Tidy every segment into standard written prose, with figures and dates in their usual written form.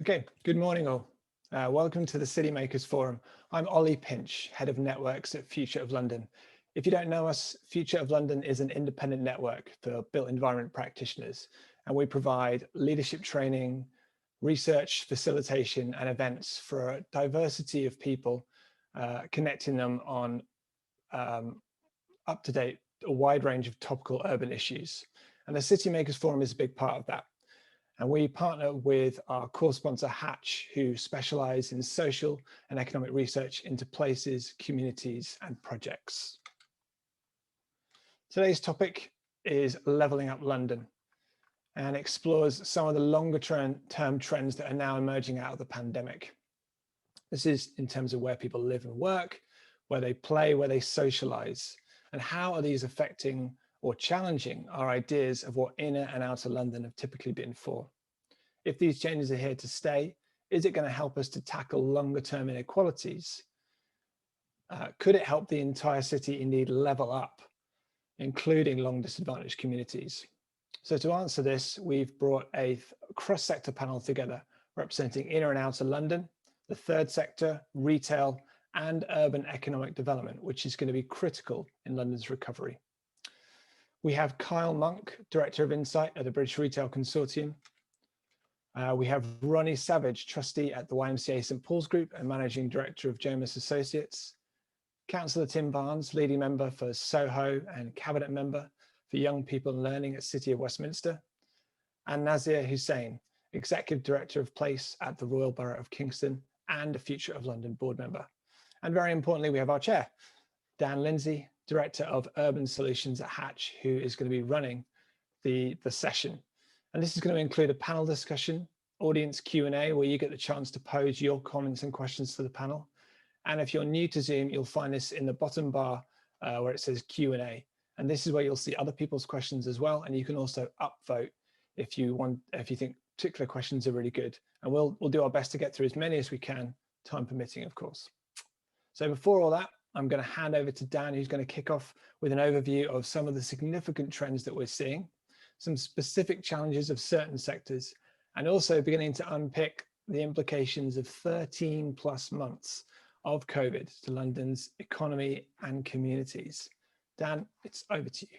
Okay, good morning all. Welcome to the City Makers Forum. I'm Ollie Pinch, Head of Networks at Future of London. If you don't know us, Future of London is an independent network for built environment practitioners, and we provide leadership training, research, facilitation, and events for a diversity of people, connecting them on up-to-date, a wide range of topical urban issues. And the City Makers Forum is a big part of that. And we partner with our core sponsor, Hatch, who specialize in social and economic research into places, communities, and projects. Today's topic is leveling up London and explores some of the longer term trends that are now emerging out of the pandemic. This is in terms of where people live and work, where they play, where they socialize, and how are these affecting or challenging our ideas of what inner and outer London have typically been for. If these changes are here to stay, is it going to help us to tackle longer term inequalities? Could it help the entire city indeed level up, including long disadvantaged communities? So to answer this, we've brought a cross-sector panel together representing inner and outer London, the third sector, retail, and urban economic development, which is going to be critical in London's recovery. We have Kyle Monk, Director of Insight at the British Retail Consortium. We have Ronnie Savage, Trustee at the YMCA St Paul's Group and Managing Director of Jomas Associates. Councillor Tim Barnes, Leading Member for Soho and Cabinet Member for Young People and Learning at City of Westminster. And Nazir Hussain, Executive Director of Place at the Royal Borough of Kingston and a Future of London board member. And very importantly, we have our chair, Dan Lindsay, Director of Urban Solutions at Hatch, who is going to be running the session. And this is going to include a panel discussion, audience Q&A, where you get the chance to pose your comments and questions to the panel. And if you're new to Zoom, you'll find this in the bottom bar where it says Q&A. And this is where you'll see other people's questions as well. And you can also upvote if you think particular questions are really good. And we'll do our best to get through as many as we can, time permitting, of course. So before all that, I'm going to hand over to Dan, who's going to kick off with an overview of some of the significant trends that we're seeing, some specific challenges of certain sectors, and also beginning to unpick the implications of 13 plus months of COVID to London's economy and communities. Dan, it's over to you.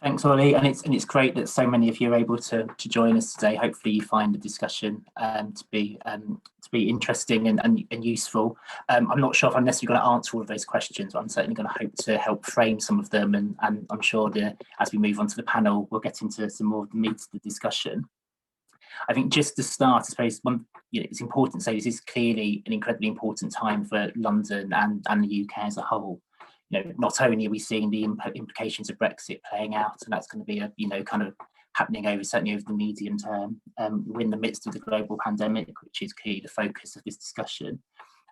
Thanks, Ollie, and it's great that so many of you are able to join us today. Hopefully, you find the discussion to be interesting and useful. I'm not sure if I'm necessarily going to answer all of those questions, but I'm certainly going to hope to help frame some of them. And I'm sure that as we move on to the panel, we'll get into some more of the meat of the discussion. I think just to start, I suppose it's important to say this is clearly an incredibly important time for London and the UK as a whole. Not only are we seeing the implications of Brexit playing out, and that's going to be kind of happening certainly over the medium term. We're in the midst of the global pandemic, which is clearly the focus of this discussion.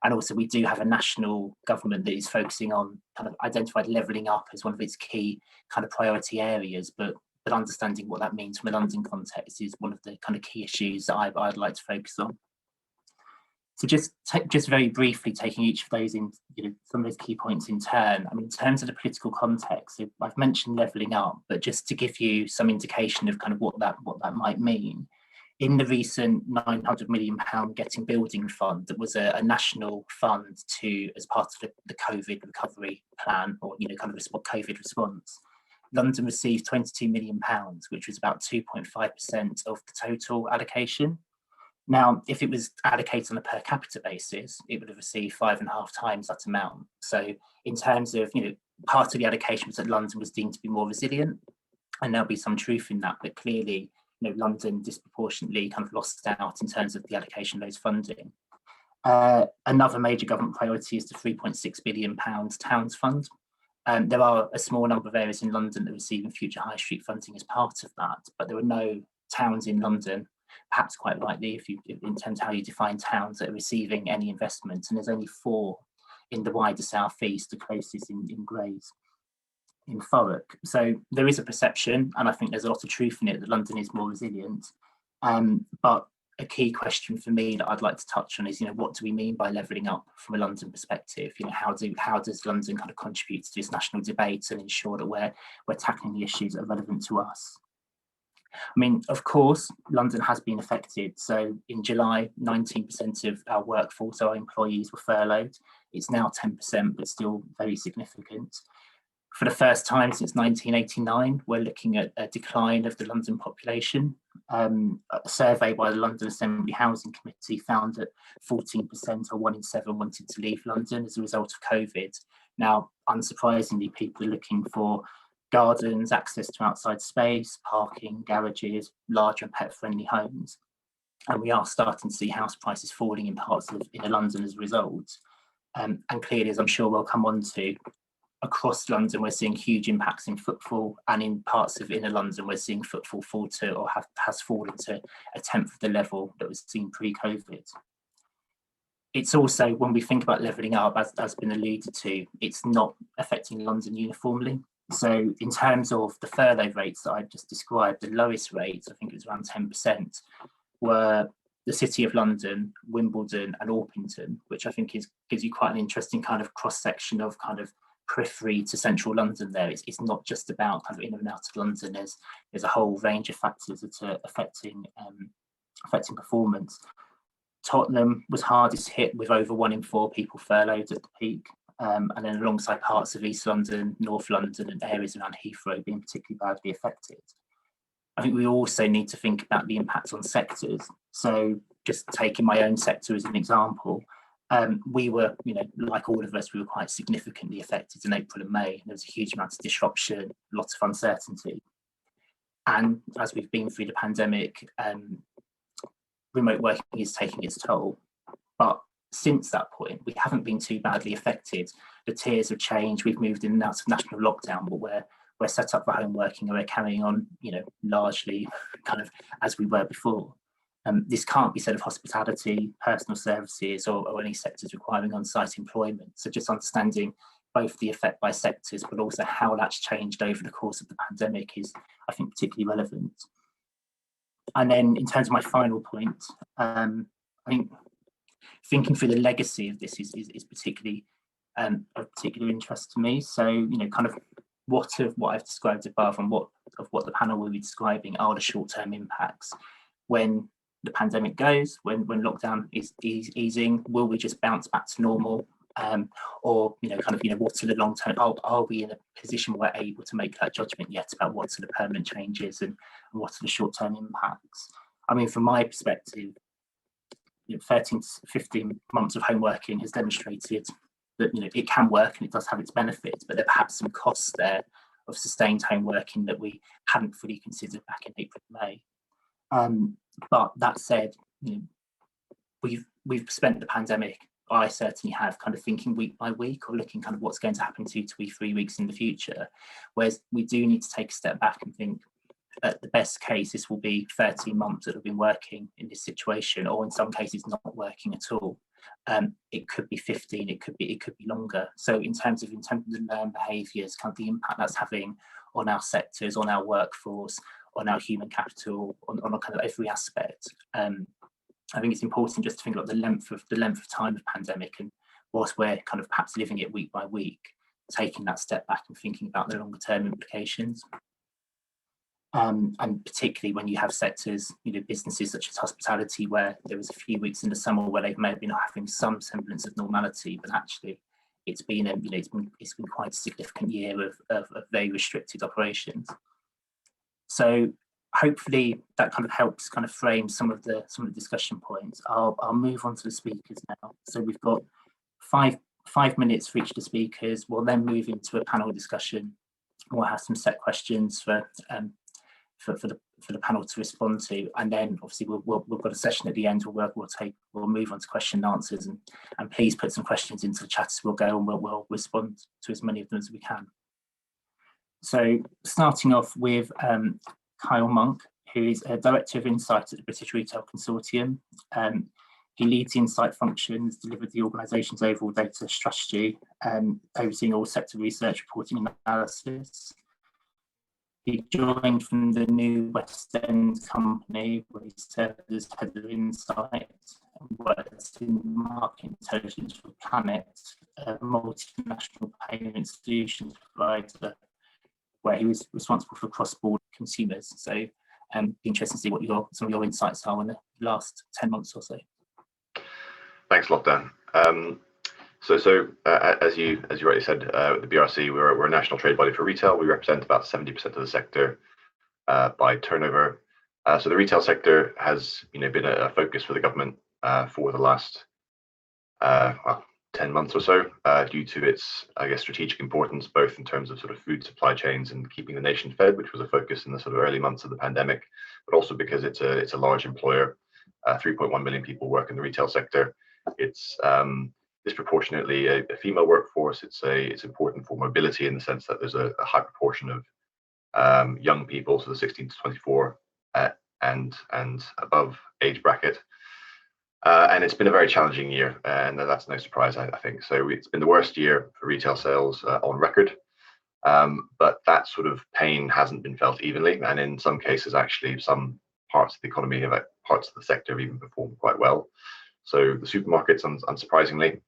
And also we do have a national government that is focusing on kind of identified levelling up as one of its key kind of priority areas, but understanding what that means from a London context is one of the kind of key issues that I'd like to focus on. So just very briefly taking each of those in, some of those key points in turn. I mean, in terms of the political context, so I've mentioned levelling up, but just to give you some indication of kind of what that might mean. In the recent £900 million Getting Building Fund, that was a national fund as part of the COVID recovery plan, or kind of COVID response. London received £22 million, which was about 2.5% of the total allocation. Now, if it was allocated on a per capita basis, it would have received 5.5 times that amount. So in terms of, part of the allocation was that London was deemed to be more resilient, and there'll be some truth in that, but clearly, London disproportionately kind of lost out in terms of the allocation of those funding. Another major government priority is the £3.6 billion Towns Fund. There are a small number of areas in London that are receiving future high street funding as part of that, but there are no towns in London, perhaps quite likely in terms of how you define towns, that are receiving any investment, and there's only 4 in the wider southeast, the closest in Grays, in Thurrock. So there is a perception, and I think there's a lot of truth in it, that London is more resilient. But a key question for me that I'd like to touch on is, what do we mean by levelling up from a London perspective? How does London kind of contribute to this national debate and ensure that we're tackling the issues that are relevant to us? I mean, of course, London has been affected. So in July, 19% of our workforce, our employees, were furloughed. It's now 10%, but still very significant. For the first time since 1989, we're looking at a decline of the London population. A survey by the London Assembly Housing Committee found that 14%, or 1 in 7, wanted to leave London as a result of COVID. Now, unsurprisingly, people are looking for gardens, access to outside space, parking, garages, larger and pet-friendly homes. And we are starting to see house prices falling in parts of inner London as a result. And clearly, as I'm sure we'll come on to, across London, we're seeing huge impacts in footfall, and in parts of inner London, we're seeing footfall fall to, or has fallen to, a tenth of the level that was seen pre-COVID. It's also, when we think about levelling up, as been alluded to, it's not affecting London uniformly. So in terms of the furlough rates that I've just described, the lowest rates, I think it was around 10%, were the City of London, Wimbledon and Orpington, which I think gives you quite an interesting kind of cross-section of kind of periphery to central London there. It's not just about kind of in and out of London. There's a whole range of factors that are affecting performance. Tottenham was hardest hit, with over 1 in 4 people furloughed at the peak. And then alongside parts of East London, North London and areas around Heathrow being particularly badly affected. I think we also need to think about the impact on sectors. So just taking my own sector as an example, we were, like all of us, we were quite significantly affected in April and May. There was a huge amount of disruption, lots of uncertainty. And as we've been through the pandemic, remote working is taking its toll. But since that point, we haven't been too badly affected. The tiers have changed. We've moved in and out of national lockdown, but we're set up for home working, and we're carrying on, largely kind of as we were before. This can't be said of hospitality, personal services, or any sectors requiring on-site employment. So just understanding both the effect by sectors, but also how that's changed over the course of the pandemic is, I think, particularly relevant. And then in terms of my final point, I think thinking through the legacy of this is particularly of particular interest to me. So, kind of what I've described above and what the panel will be describing are the short-term impacts. When the pandemic goes, when lockdown is easing, will we just bounce back to normal? Or what are the long term? Are we in a position where we're able to make that judgment yet about what are the permanent changes and what are the short term impacts? I mean, from my perspective, 13 to 15 months of home working has demonstrated that it can work and it does have its benefits, but there are perhaps some costs there of sustained home working that we hadn't fully considered back in April and May. But that said, we've spent the pandemic, I certainly have, kind of thinking week by week, or looking kind of what's going to happen 2 to 3 weeks in the future. Whereas we do need to take a step back and think, at the best case, this will be 13 months that have been working in this situation, or in some cases not working at all. It could be 15, it could be longer. So in terms of the learned behaviours, kind of the impact that's having on our sectors, on our workforce, on our human capital, on kind of every aspect. I think it's important just to think about the length of time of pandemic, and whilst we're kind of perhaps living it week by week, taking that step back and thinking about the longer term implications. And particularly when you have sectors, businesses such as hospitality, where there was a few weeks in the summer where they may have been having some semblance of normality, but actually it's been quite a significant year of very restricted operations. So hopefully that kind of helps kind of frame some of the discussion points. I'll move on to the speakers now. So we've got five minutes for each of the speakers. We'll then move into a panel discussion. We'll have some set questions for the panel to respond to, and then obviously we've got a session at the end where we'll move on to question and answers, and please put some questions into the chat as we'll go, and we'll respond to as many of them as we can. So starting off with Kyle Monk, who is a Director of Insight at the British Retail Consortium. He leads the Insight functions, delivered the organisation's overall data strategy, overseeing all sector research, reporting and analysis. He joined from the new West End company, where he served as head of Insight and worked in market intelligence for Planet, a multinational payment solutions provider, where he was responsible for cross-border consumers. So Be interested to see what some of your insights are in the last 10 months or so. Thanks a lot, Dan. As you rightly said, the BRC, we're a national trade body for retail. We represent about 70% of the sector by turnover. So the retail sector has been a focus for the government for the last 10 months or so, due to its, I guess, strategic importance, both in terms of sort of food supply chains and keeping the nation fed, which was a focus in the sort of early months of the pandemic, but also because it's a large employer. 3.1 million people work in the retail sector. It's disproportionately a female workforce. It's important for mobility in the sense that there's a high proportion of young people, so the 16 to 24 and above age bracket. And it's been a very challenging year, and that's no surprise, I think. So it's been the worst year for retail sales on record, but that sort of pain hasn't been felt evenly, and in some cases, actually, some parts of the economy, parts of the sector have even performed quite well. So the supermarkets, unsurprisingly,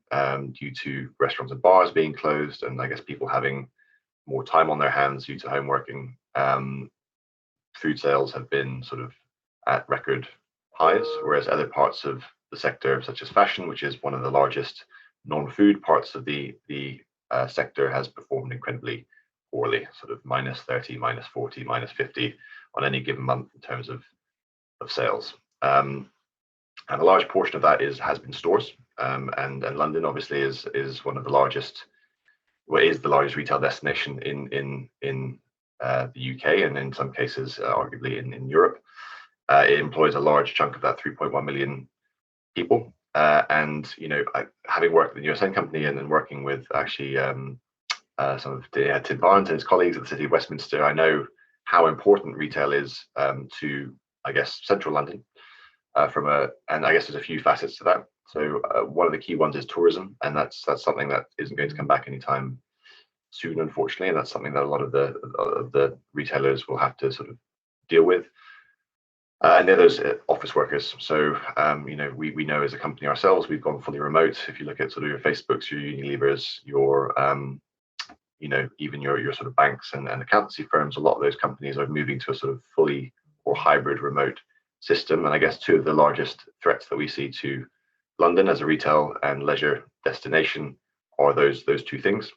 due to restaurants and bars being closed, and I guess people having more time on their hands due to home working, food sales have been sort of at record highs, whereas other parts of the sector, such as fashion, which is one of the largest non-food parts of the sector, has performed incredibly poorly, sort of -30, -40, -50 on any given month in terms of sales. And a large portion of that has been stores, and London obviously is one of the largest, well, is the largest retail destination in the UK, and in some cases arguably in Europe. It employs a large chunk of that 3.1 million people, and having worked at the USN company and then working with actually some of Tim Barnes and his colleagues at the City of Westminster, I know how important retail is to, I guess, central London. And I guess there's a few facets to that. So one of the key ones is tourism, and that's something that isn't going to come back anytime soon, unfortunately, and that's something that a lot of the retailers will have to sort of deal with. And then there's office workers. So we know as a company ourselves, we've gone fully remote. If you look at sort of your Facebooks, your Unilevers, your even your sort of banks and accountancy firms, a lot of those companies are moving to a sort of fully or hybrid remote system. And I guess two of the largest threats that we see to London as a retail and leisure destination are those two things.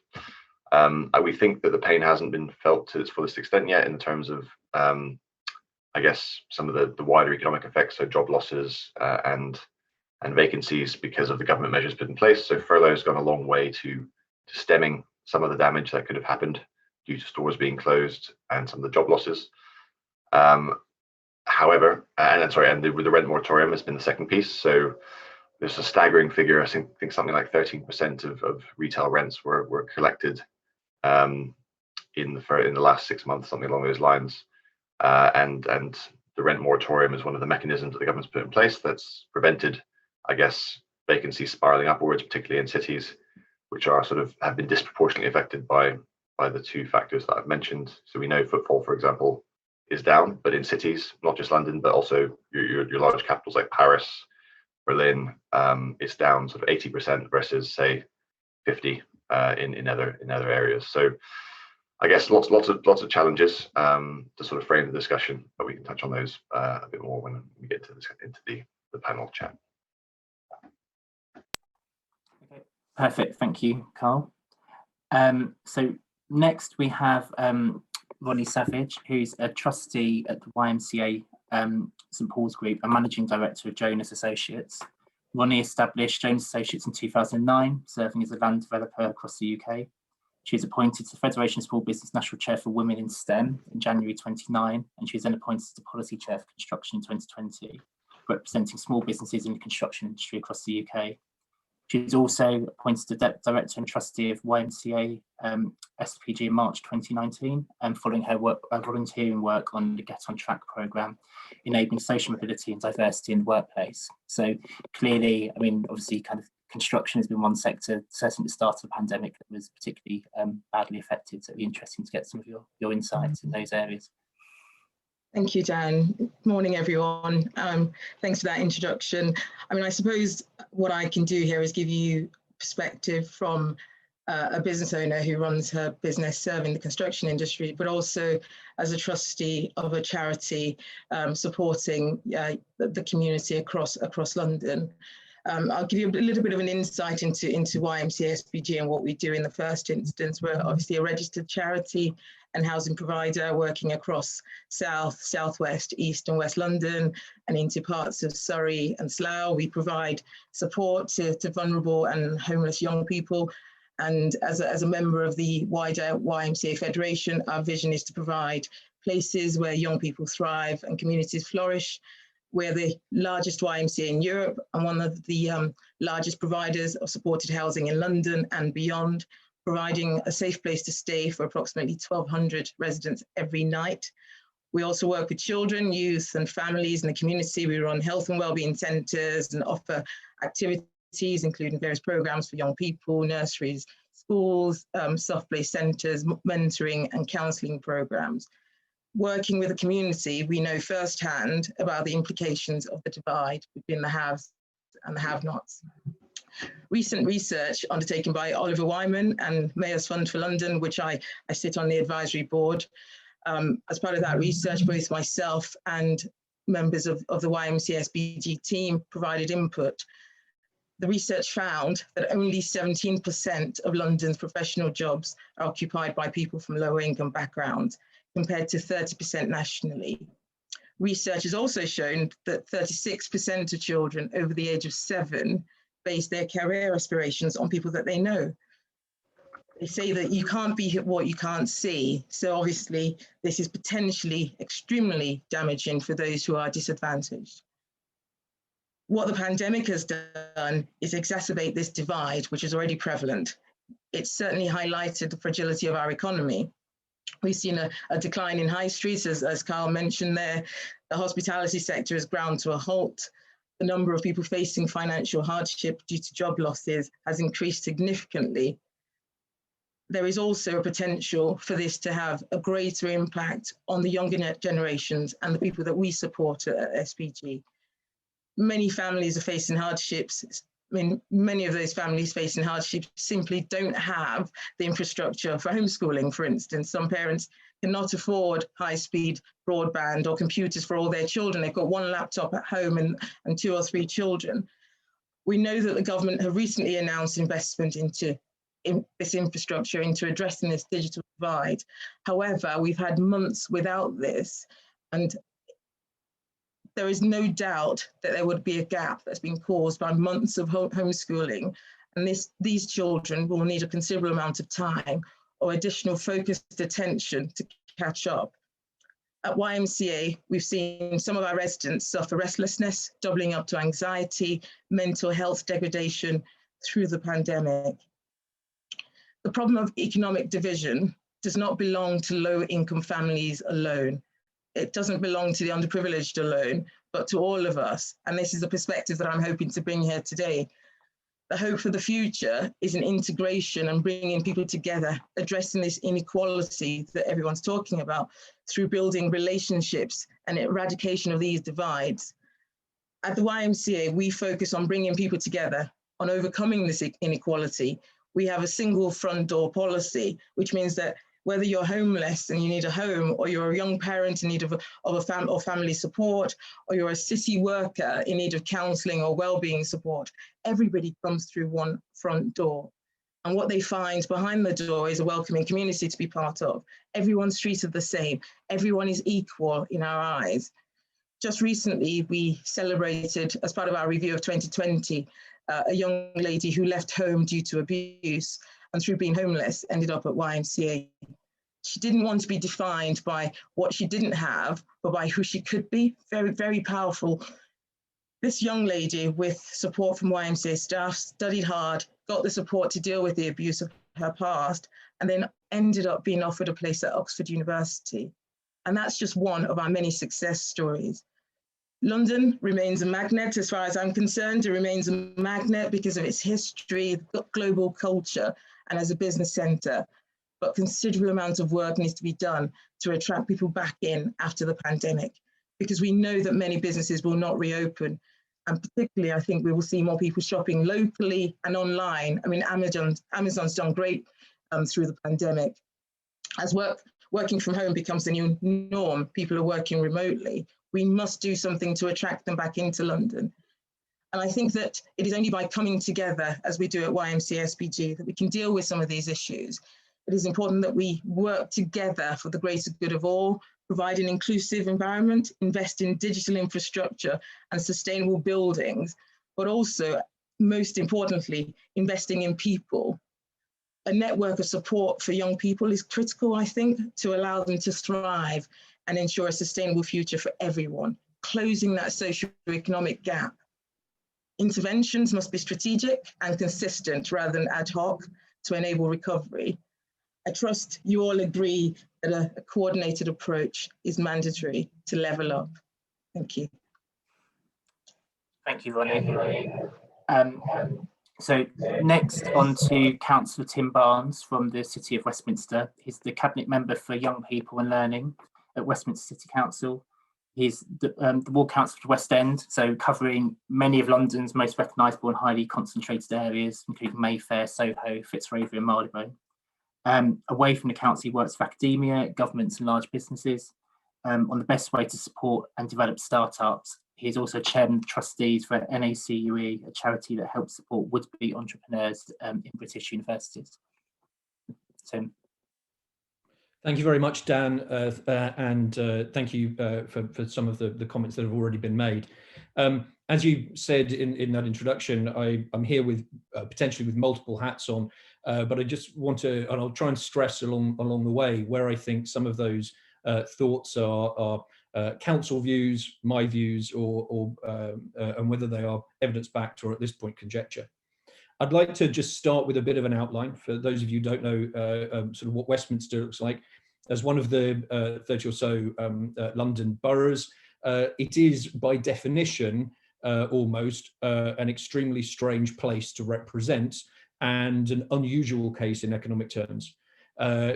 We think that the pain hasn't been felt to its fullest extent yet in terms of I guess some of the wider economic effects, so job losses and vacancies because of the government measures put in place. So furlough has gone a long way to stemming some of the damage that could have happened due to stores being closed and some of the job losses. However, the rent moratorium has been the second piece. So there's a staggering figure. I think something like 13% of retail rents were collected in the last 6 months, something along those lines. And the rent moratorium is one of the mechanisms that the government's put in place that's prevented, I guess, vacancies spiraling upwards, particularly in cities, which are have been disproportionately affected by the two factors that I've mentioned. So we know footfall, for example, is down, but in cities, not just London, but also your large capitals like Paris, Berlin, it's down sort of 80% versus say 50 in other areas. So I guess lots of challenges to sort of frame the discussion, but we can touch on those a bit more when we get into the panel chat. Okay, perfect. Thank you, Carl. So next we have Ronnie Savage, who's a trustee at the YMCA St Paul's Group and managing director of Jonas Associates. Ronnie established Jonas Associates in 2009, serving as a land developer across the UK. She was appointed to the Federation of Small Business National Chair for Women in STEM in January 29, and she was then appointed to Policy Chair for Construction in 2020, representing small businesses in the construction industry across the UK. She was also appointed to Director and Trustee of YMCA SPG in March 2019, following her volunteering work on the Get On Track programme, enabling social mobility and diversity in the workplace. So clearly, I mean, obviously kind of construction has been one sector, certainly at the start of the pandemic, that was particularly badly affected. So it'd be interesting to get some of your insights in those areas. Thank you, Dan. Morning, everyone. Thanks for that introduction. I mean, I suppose what I can do here is give you perspective from a business owner who runs her business serving the construction industry, but also as a trustee of a charity supporting the community across London. I'll give you a little bit of an insight into YMCA SPG and what we do in the first instance. We're obviously a registered charity and housing provider working across South, Southwest, East and West London and into parts of Surrey and Slough. We provide support to vulnerable and homeless young people. And as a member of the wider YMCA Federation, our vision is to provide places where young people thrive and communities flourish. We're the largest YMCA in Europe and one of the largest providers of supported housing in London and beyond, providing a safe place to stay for approximately 1,200 residents every night. We also work with children, youth and families in the community. We run health and wellbeing centres and offer activities, including various programmes for young people, nurseries, schools, soft play centres, mentoring and counselling programmes. Working with the community, we know firsthand about the implications of the divide between the haves and the have-nots. Recent research undertaken by Oliver Wyman and Mayor's Fund for London, which I sit on the advisory board. As part of that research, both myself and members of the YMCA SPG team provided input. The research found that only 17% of London's professional jobs are occupied by people from lower income backgrounds, compared to 30% nationally. Research has also shown that 36% of children over the age of 7 base their career aspirations on people that they know. They say that you can't be what you can't see. So obviously this is potentially extremely damaging for those who are disadvantaged. What the pandemic has done is exacerbate this divide, which is already prevalent. It's certainly highlighted the fragility of our economy. We've seen a decline in high streets, as Carl mentioned there. The hospitality sector has ground to a halt. The number of people facing financial hardship due to job losses has increased significantly. There is also a potential for this to have a greater impact on the younger generations and the people that we support at SPG. Many families are facing hardships. I mean, many of those families facing hardship simply don't have the infrastructure for homeschooling, for instance. Some parents cannot afford high-speed broadband or computers for all their children. They've got one laptop at home and 2 or 3 children. We know that the government have recently announced investment into this infrastructure, into addressing this digital divide. However, we've had months without this, and there is no doubt that there would be a gap that's been caused by months of homeschooling, and these children will need a considerable amount of time or additional focused attention to catch up. At YMCA, we've seen some of our residents suffer restlessness, doubling up to anxiety, mental health degradation through the pandemic. The problem of economic division does not belong to low-income families alone. It doesn't belong to the underprivileged alone, but to all of us. And this is the perspective that I'm hoping to bring here today. The hope for the future is an integration and bringing people together, addressing this inequality that everyone's talking about through building relationships and eradication of these divides. At the YMCA, we focus on bringing people together, on overcoming this inequality. We have a single front door policy, which means that whether you're homeless and you need a home, or you're a young parent in need of family support, or you're a city worker in need of counselling or wellbeing support, everybody comes through one front door. And what they find behind the door is a welcoming community to be part of. Everyone's treated the same. Everyone is equal in our eyes. Just recently, we celebrated, as part of our review of 2020, a young lady who left home due to abuse, and through being homeless, ended up at YMCA. She didn't want to be defined by what she didn't have, but by who she could be. Very, very powerful. This young lady, with support from YMCA staff, studied hard, got the support to deal with the abuse of her past, and then ended up being offered a place at Oxford University. And that's just one of our many success stories. London remains a magnet, as far as I'm concerned. It remains a magnet because of its history, global culture, and as a business centre. But considerable amount of work needs to be done to attract people back in after the pandemic, because we know that many businesses will not reopen. And particularly, I think we will see more people shopping locally and online. I mean, Amazon's done great through the pandemic. As work working from home becomes the new norm, people are working remotely, we must do something to attract them back into London. And I think that it is only by coming together, as we do at YMCA SPG, that we can deal with some of these issues. It is important that we work together for the greater good of all, provide an inclusive environment, invest in digital infrastructure and sustainable buildings, but also, most importantly, investing in people. A network of support for young people is critical, I think, to allow them to thrive and ensure a sustainable future for everyone, closing that socio-economic gap. Interventions must be strategic and consistent rather than ad hoc to enable recovery. I trust you all agree that a coordinated approach is mandatory to level up. Thank you. Thank you, Ronnie. So next on to Councillor Tim Barnes from the City of Westminster. He's the Cabinet Member for Young People and Learning at Westminster City Council. He's the Ward Councillor for West End, so covering many of London's most recognisable and highly concentrated areas, including Mayfair, Soho, Fitzrovia and Marylebone. Away from the council, he works for academia, governments and large businesses on the best way to support and develop startups. He is also chairman of trustees for NACUE, a charity that helps support would-be entrepreneurs in British universities. Tim. Thank you very much, Dan, and thank you for some of the comments that have already been made. As you said in that introduction, I'm here with potentially with multiple hats on, but I just want to, and I'll try and stress along the way where I think some of those thoughts are council views, my views, or and whether they are evidence-backed or at this point conjecture. I'd like to just start with a bit of an outline for those of you who don't know sort of what Westminster looks like. As one of the 30 or so London boroughs, it is by definition almost an extremely strange place to represent and an unusual case in economic terms.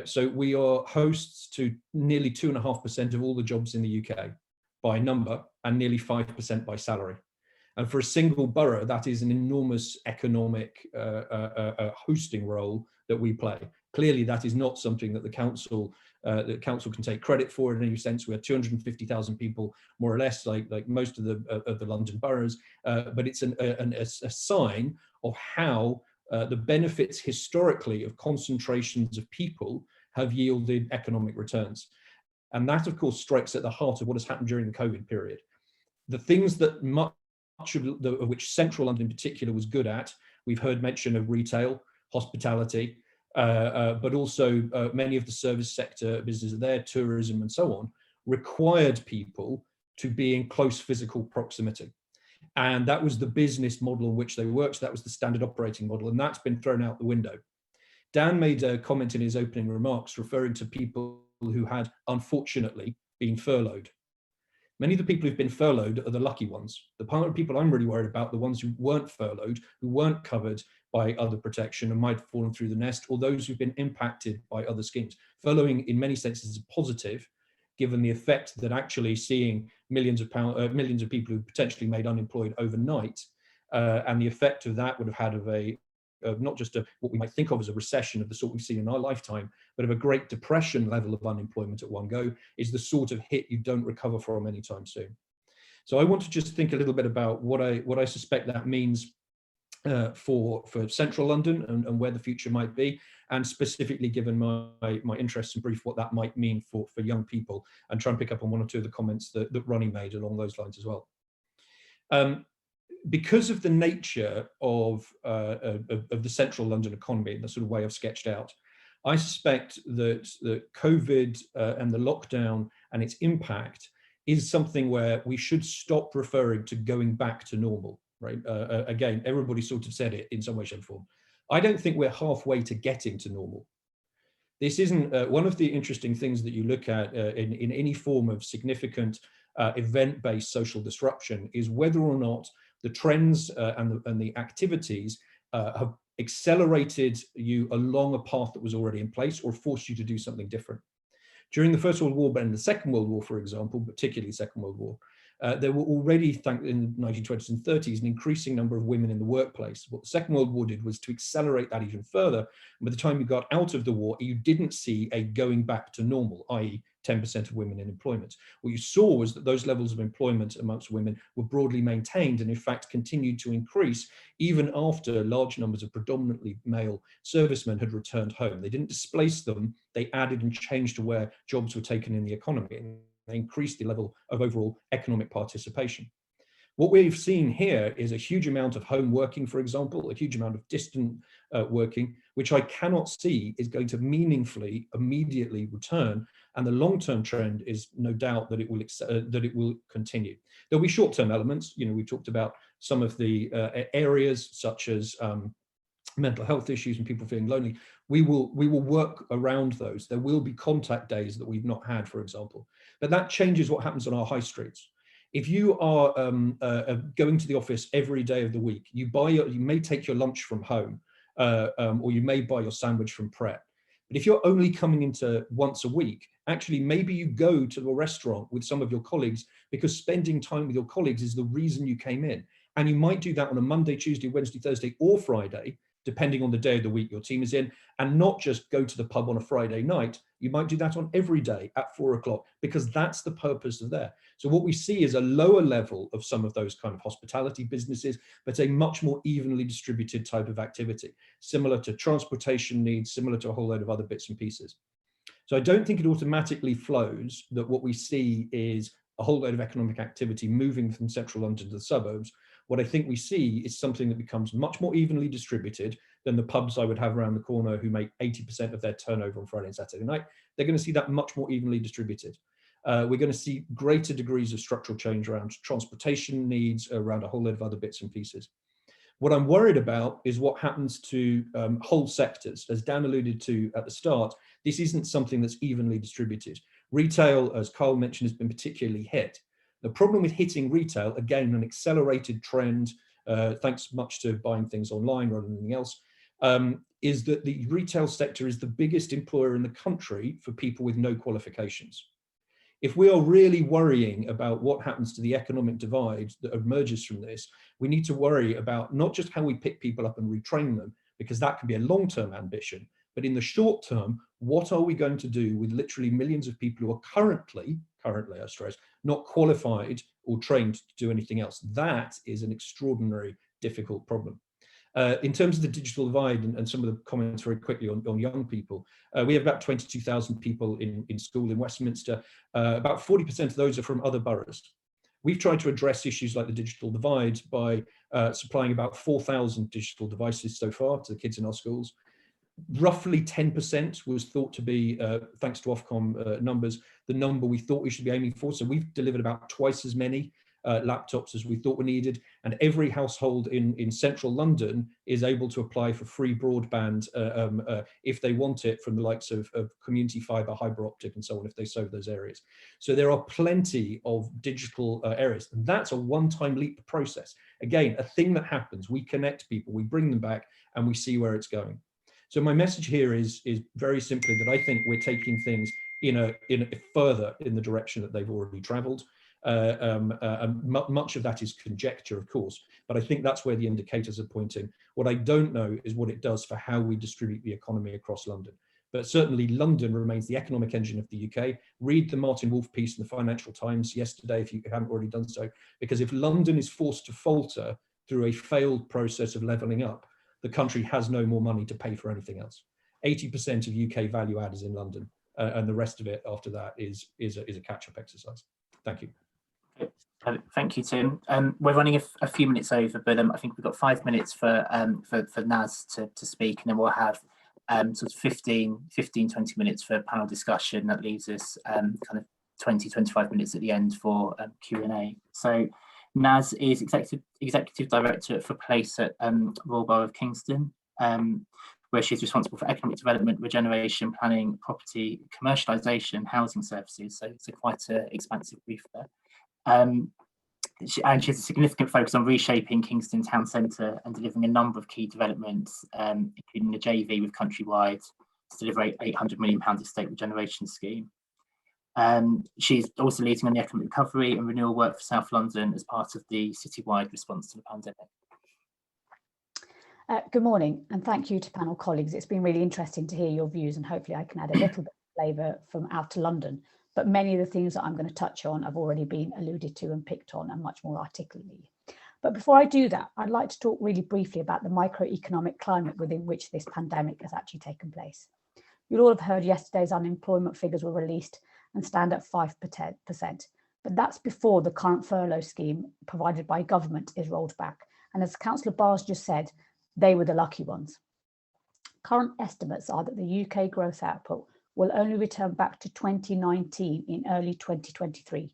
So we are hosts to nearly 2.5% of all the jobs in the UK by number and nearly 5% by salary. And for a single borough, that is an enormous economic hosting role that we play. Clearly, that is not something that the council can take credit for in any sense. We have 250,000 people, more or less, like most of the London boroughs. But it's a sign of how the benefits historically of concentrations of people have yielded economic returns. And that, of course, strikes at the heart of what has happened during the COVID period. The things that much of which Central London in particular was good at, we've heard mention of retail, hospitality, but also many of the service sector businesses there, tourism and so on, required people to be in close physical proximity. And that was the business model in which they worked. So that was the standard operating model, and that's been thrown out the window. Dan made a comment in his opening remarks referring to people who had unfortunately been furloughed. Many of the people who've been furloughed are the lucky ones. The part of people I'm really worried about, the ones who weren't furloughed, who weren't covered by other protection and might have fallen through the nest, or those who've been impacted by other schemes. Furloughing in many senses is positive, given the effect that actually seeing millions of people who potentially made unemployed overnight, and the effect of that would have had of not just what we might think of as a recession of the sort we've seen in our lifetime, but of a Great Depression level of unemployment at one go, is the sort of hit you don't recover from anytime soon. So I want to just think a little bit about what I suspect that means for Central London and where the future might be, and specifically given my interests and brief, what that might mean for young people, and try and pick up on one or two of the comments that Ronnie made along those lines as well. Because of the nature of the Central London economy, the sort of way I've sketched out, I suspect that COVID and the lockdown and its impact is something where we should stop referring to going back to normal, right? Again, everybody sort of said it in some way, shape, or form. I don't think we're halfway to getting to normal. This isn't one of the interesting things that you look at in any form of significant event-based social disruption is whether or not the trends and the activities have accelerated you along a path that was already in place or forced you to do something different. During the First World War and the Second World War, for example, particularly Second World War, There were already, in the 1920s and 30s, an increasing number of women in the workplace. What the Second World War did was to accelerate that even further. And by the time you got out of the war, you didn't see a going back to normal, i.e. 10% of women in employment. What you saw was that those levels of employment amongst women were broadly maintained and in fact continued to increase even after large numbers of predominantly male servicemen had returned home. They didn't displace them, they added and changed to where jobs were taken in the economy. And they increased the level of overall economic participation. What we've seen here is a huge amount of home working, for example, a huge amount of distant working, which I cannot see is going to meaningfully, immediately return. And the long-term trend is no doubt that it will continue. There'll be short-term elements. You know, we talked about some of the areas such as mental health issues and people feeling lonely. We will work around those. There will be contact days that we've not had, for example. But that changes what happens on our high streets. If you are going to the office every day of the week, you may take your lunch from home, or you may buy your sandwich from Pret. But if you're only coming into once a week, actually maybe you go to a restaurant with some of your colleagues because spending time with your colleagues is the reason you came in. And you might do that on a Monday, Tuesday, Wednesday, Thursday, or Friday, depending on the day of the week your team is in, and not just go to the pub on a Friday night. You might do that on every day at 4 o'clock because that's the purpose of there. So what we see is a lower level of some of those kind of hospitality businesses, but a much more evenly distributed type of activity, similar to transportation needs, similar to a whole load of other bits and pieces. So I don't think it automatically flows that what we see is a whole load of economic activity moving from central London to the suburbs. What I think we see is something that becomes much more evenly distributed than the pubs I would have around the corner who make 80% of their turnover on Friday and Saturday night. They're going to see that much more evenly distributed. We're going to see greater degrees of structural change around transportation needs, around a whole load of other bits and pieces. What I'm worried about is what happens to whole sectors. As Dan alluded to at the start, this isn't something that's evenly distributed. Retail, as Carl mentioned, has been particularly hit. The problem with hitting retail, again, an accelerated trend, thanks much to buying things online rather than anything else, is that the retail sector is the biggest employer in the country for people with no qualifications. If we are really worrying about what happens to the economic divide that emerges from this, we need to worry about not just how we pick people up and retrain them, because that can be a long-term ambition, but in the short term, what are we going to do with literally millions of people who are currently, I stress, not qualified or trained to do anything else? That is an extraordinary, difficult problem. In terms of the digital divide and some of the comments very quickly on young people, we have about 22,000 people in school in Westminster. About 40% of those are from other boroughs. We've tried to address issues like the digital divide by supplying about 4,000 digital devices so far to the kids in our schools. Roughly 10% was thought to be, thanks to Ofcom numbers, the number we thought we should be aiming for. So we've delivered about twice as many laptops as we thought were needed, and every household in central London is able to apply for free broadband if they want it from the likes of Community Fibre, Hyper Optic and so on, if they serve those areas. So there are plenty of digital areas, and that's a one-time leap process. Again, a thing that happens, we connect people, we bring them back, and we see where it's going. So my message here is very simply that I think we're taking things further in the direction that they've already travelled. Much of that is conjecture, of course, but I think that's where the indicators are pointing. What I don't know is what it does for how we distribute the economy across London. But certainly London remains the economic engine of the UK. Read the Martin Wolf piece in the Financial Times yesterday if you haven't already done so, because if London is forced to falter through a failed process of levelling up, the country has no more money to pay for anything else. 80% of UK value add is in London, and the rest of it after that is a catch-up exercise. Thank you. Thank you, Tim. We're running a few minutes over, but I think we've got 5 minutes for Naz to speak, and then we'll have sort of 15, 20 minutes for panel discussion. That leaves us kind of 20, 25 minutes at the end for Q&A. So Naz is Executive Director for Place at Royal Borough of Kingston, where she's responsible for economic development, regeneration, planning, property, commercialisation, housing services. So it's quite an expansive brief there. And she has a significant focus on reshaping Kingston Town Centre and delivering a number of key developments, including the JV with Countrywide to deliver £800 million estate regeneration scheme. She's also leading on the economic recovery and renewal work for South London as part of the citywide response to the pandemic. Good morning, and thank you to panel colleagues. It's been really interesting to hear your views, and hopefully I can add a little bit of flavour from outer London. But many of the things that I'm going to touch on have already been alluded to and picked on, and much more articulately. But before I do that, I'd like to talk really briefly about the microeconomic climate within which this pandemic has actually taken place. You'll all have heard yesterday's unemployment figures were released and stand at 5%, but that's before the current furlough scheme provided by government is rolled back. And as Councillor Barnes just said, they were the lucky ones. Current estimates are that the UK growth output will only return back to 2019 in early 2023.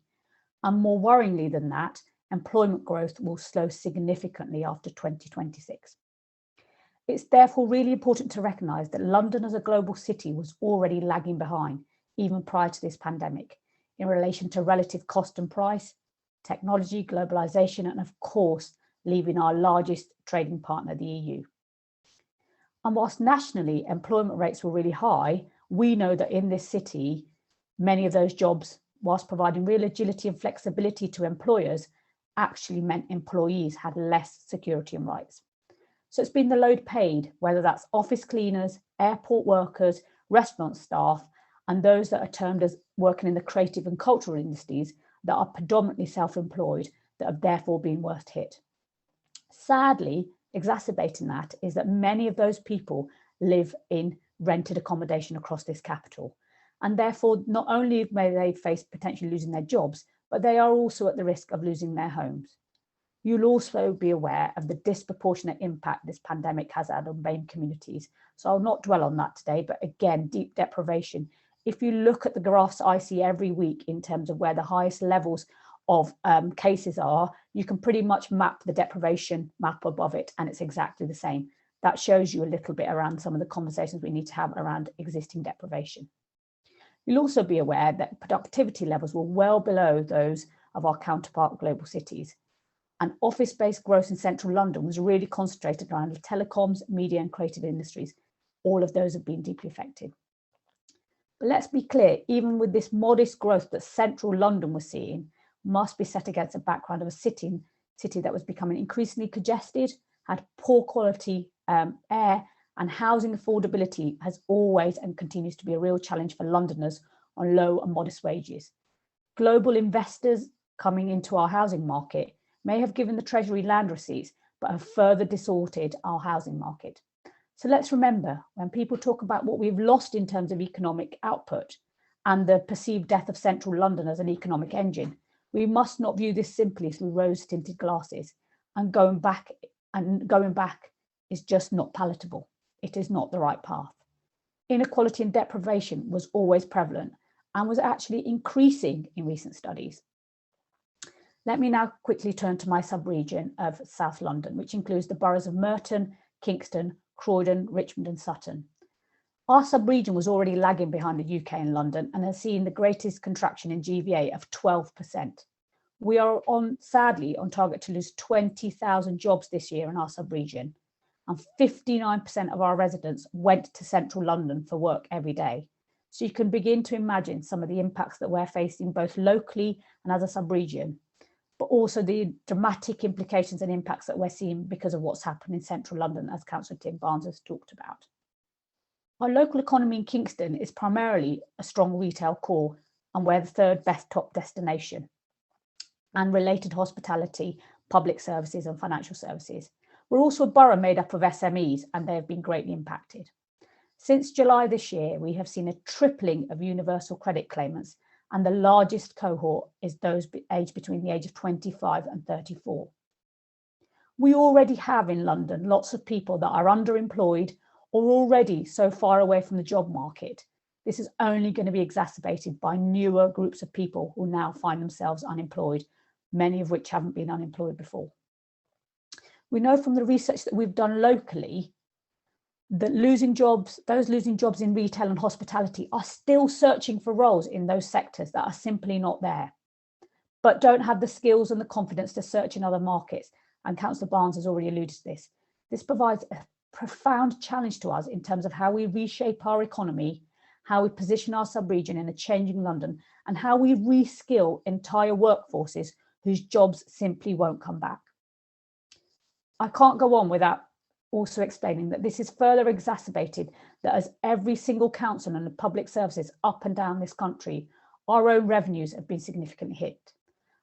And more worryingly than that, employment growth will slow significantly after 2026. It's therefore really important to recognise that London as a global city was already lagging behind, even prior to this pandemic, in relation to relative cost and price, technology, globalisation, and of course, leaving our largest trading partner, the EU. And whilst nationally employment rates were really high, we know that in this city, many of those jobs, whilst providing real agility and flexibility to employers, actually meant employees had less security and rights. So it's been the load paid, whether that's office cleaners, airport workers, restaurant staff, and those that are termed as working in the creative and cultural industries that are predominantly self-employed, that have therefore been worst hit. Sadly, exacerbating that is that many of those people live in rented accommodation across this capital. And therefore, not only may they face potentially losing their jobs, but they are also at the risk of losing their homes. You'll also be aware of the disproportionate impact this pandemic has had on BAME communities. So I'll not dwell on that today, but again, deep deprivation. If you look at the graphs I see every week in terms of where the highest levels of cases are, you can pretty much map the deprivation map above it, and it's exactly the same. That shows you a little bit around some of the conversations we need to have around existing deprivation. You'll also be aware that productivity levels were well below those of our counterpart global cities. And office-based growth in central London was really concentrated around the telecoms, media and creative industries. All of those have been deeply affected. But let's be clear, even with this modest growth that central London was seeing, must be set against a background of a city that was becoming increasingly congested, had poor quality air, and housing affordability has always and continues to be a real challenge for Londoners on low and modest wages. Global investors coming into our housing market may have given the Treasury land receipts, but have further distorted our housing market. So let's remember, when people talk about what we've lost in terms of economic output and the perceived death of central London as an economic engine, we must not view this simply through rose-tinted glasses, and going back is just not palatable. It is not the right path. Inequality and deprivation was always prevalent and was actually increasing in recent studies. Let me now quickly turn to my sub-region of South London, which includes the boroughs of Merton, Kingston, Croydon, Richmond and Sutton. Our sub-region was already lagging behind the UK and London and has seen the greatest contraction in GVA of 12%. We are sadly on target to lose 20,000 jobs this year in our sub-region, and 59% of our residents went to central London for work every day. So you can begin to imagine some of the impacts that we're facing both locally and as a sub-region, but also the dramatic implications and impacts that we're seeing because of what's happened in central London, as Councillor Tim Barnes has talked about. Our local economy in Kingston is primarily a strong retail core, and we're the third best top destination, and related hospitality, public services and financial services. We're also a borough made up of SMEs, and they have been greatly impacted. Since July this year, we have seen a tripling of universal credit claimants, and the largest cohort is those aged between the age of 25 and 34. We already have in London lots of people that are underemployed or already so far away from the job market. This is only going to be exacerbated by newer groups of people who now find themselves unemployed, many of which haven't been unemployed before. We know from the research that we've done locally that those losing jobs in retail and hospitality are still searching for roles in those sectors that are simply not there, but don't have the skills and the confidence to search in other markets. And Councillor Barnes has already alluded to this. This provides a profound challenge to us in terms of how we reshape our economy how we position our sub-region in a changing London, and how we reskill entire workforces whose jobs simply won't come back. I can't go on without also explaining that this is further exacerbated that as every single council and the public services up and down this country, our own revenues have been significantly hit.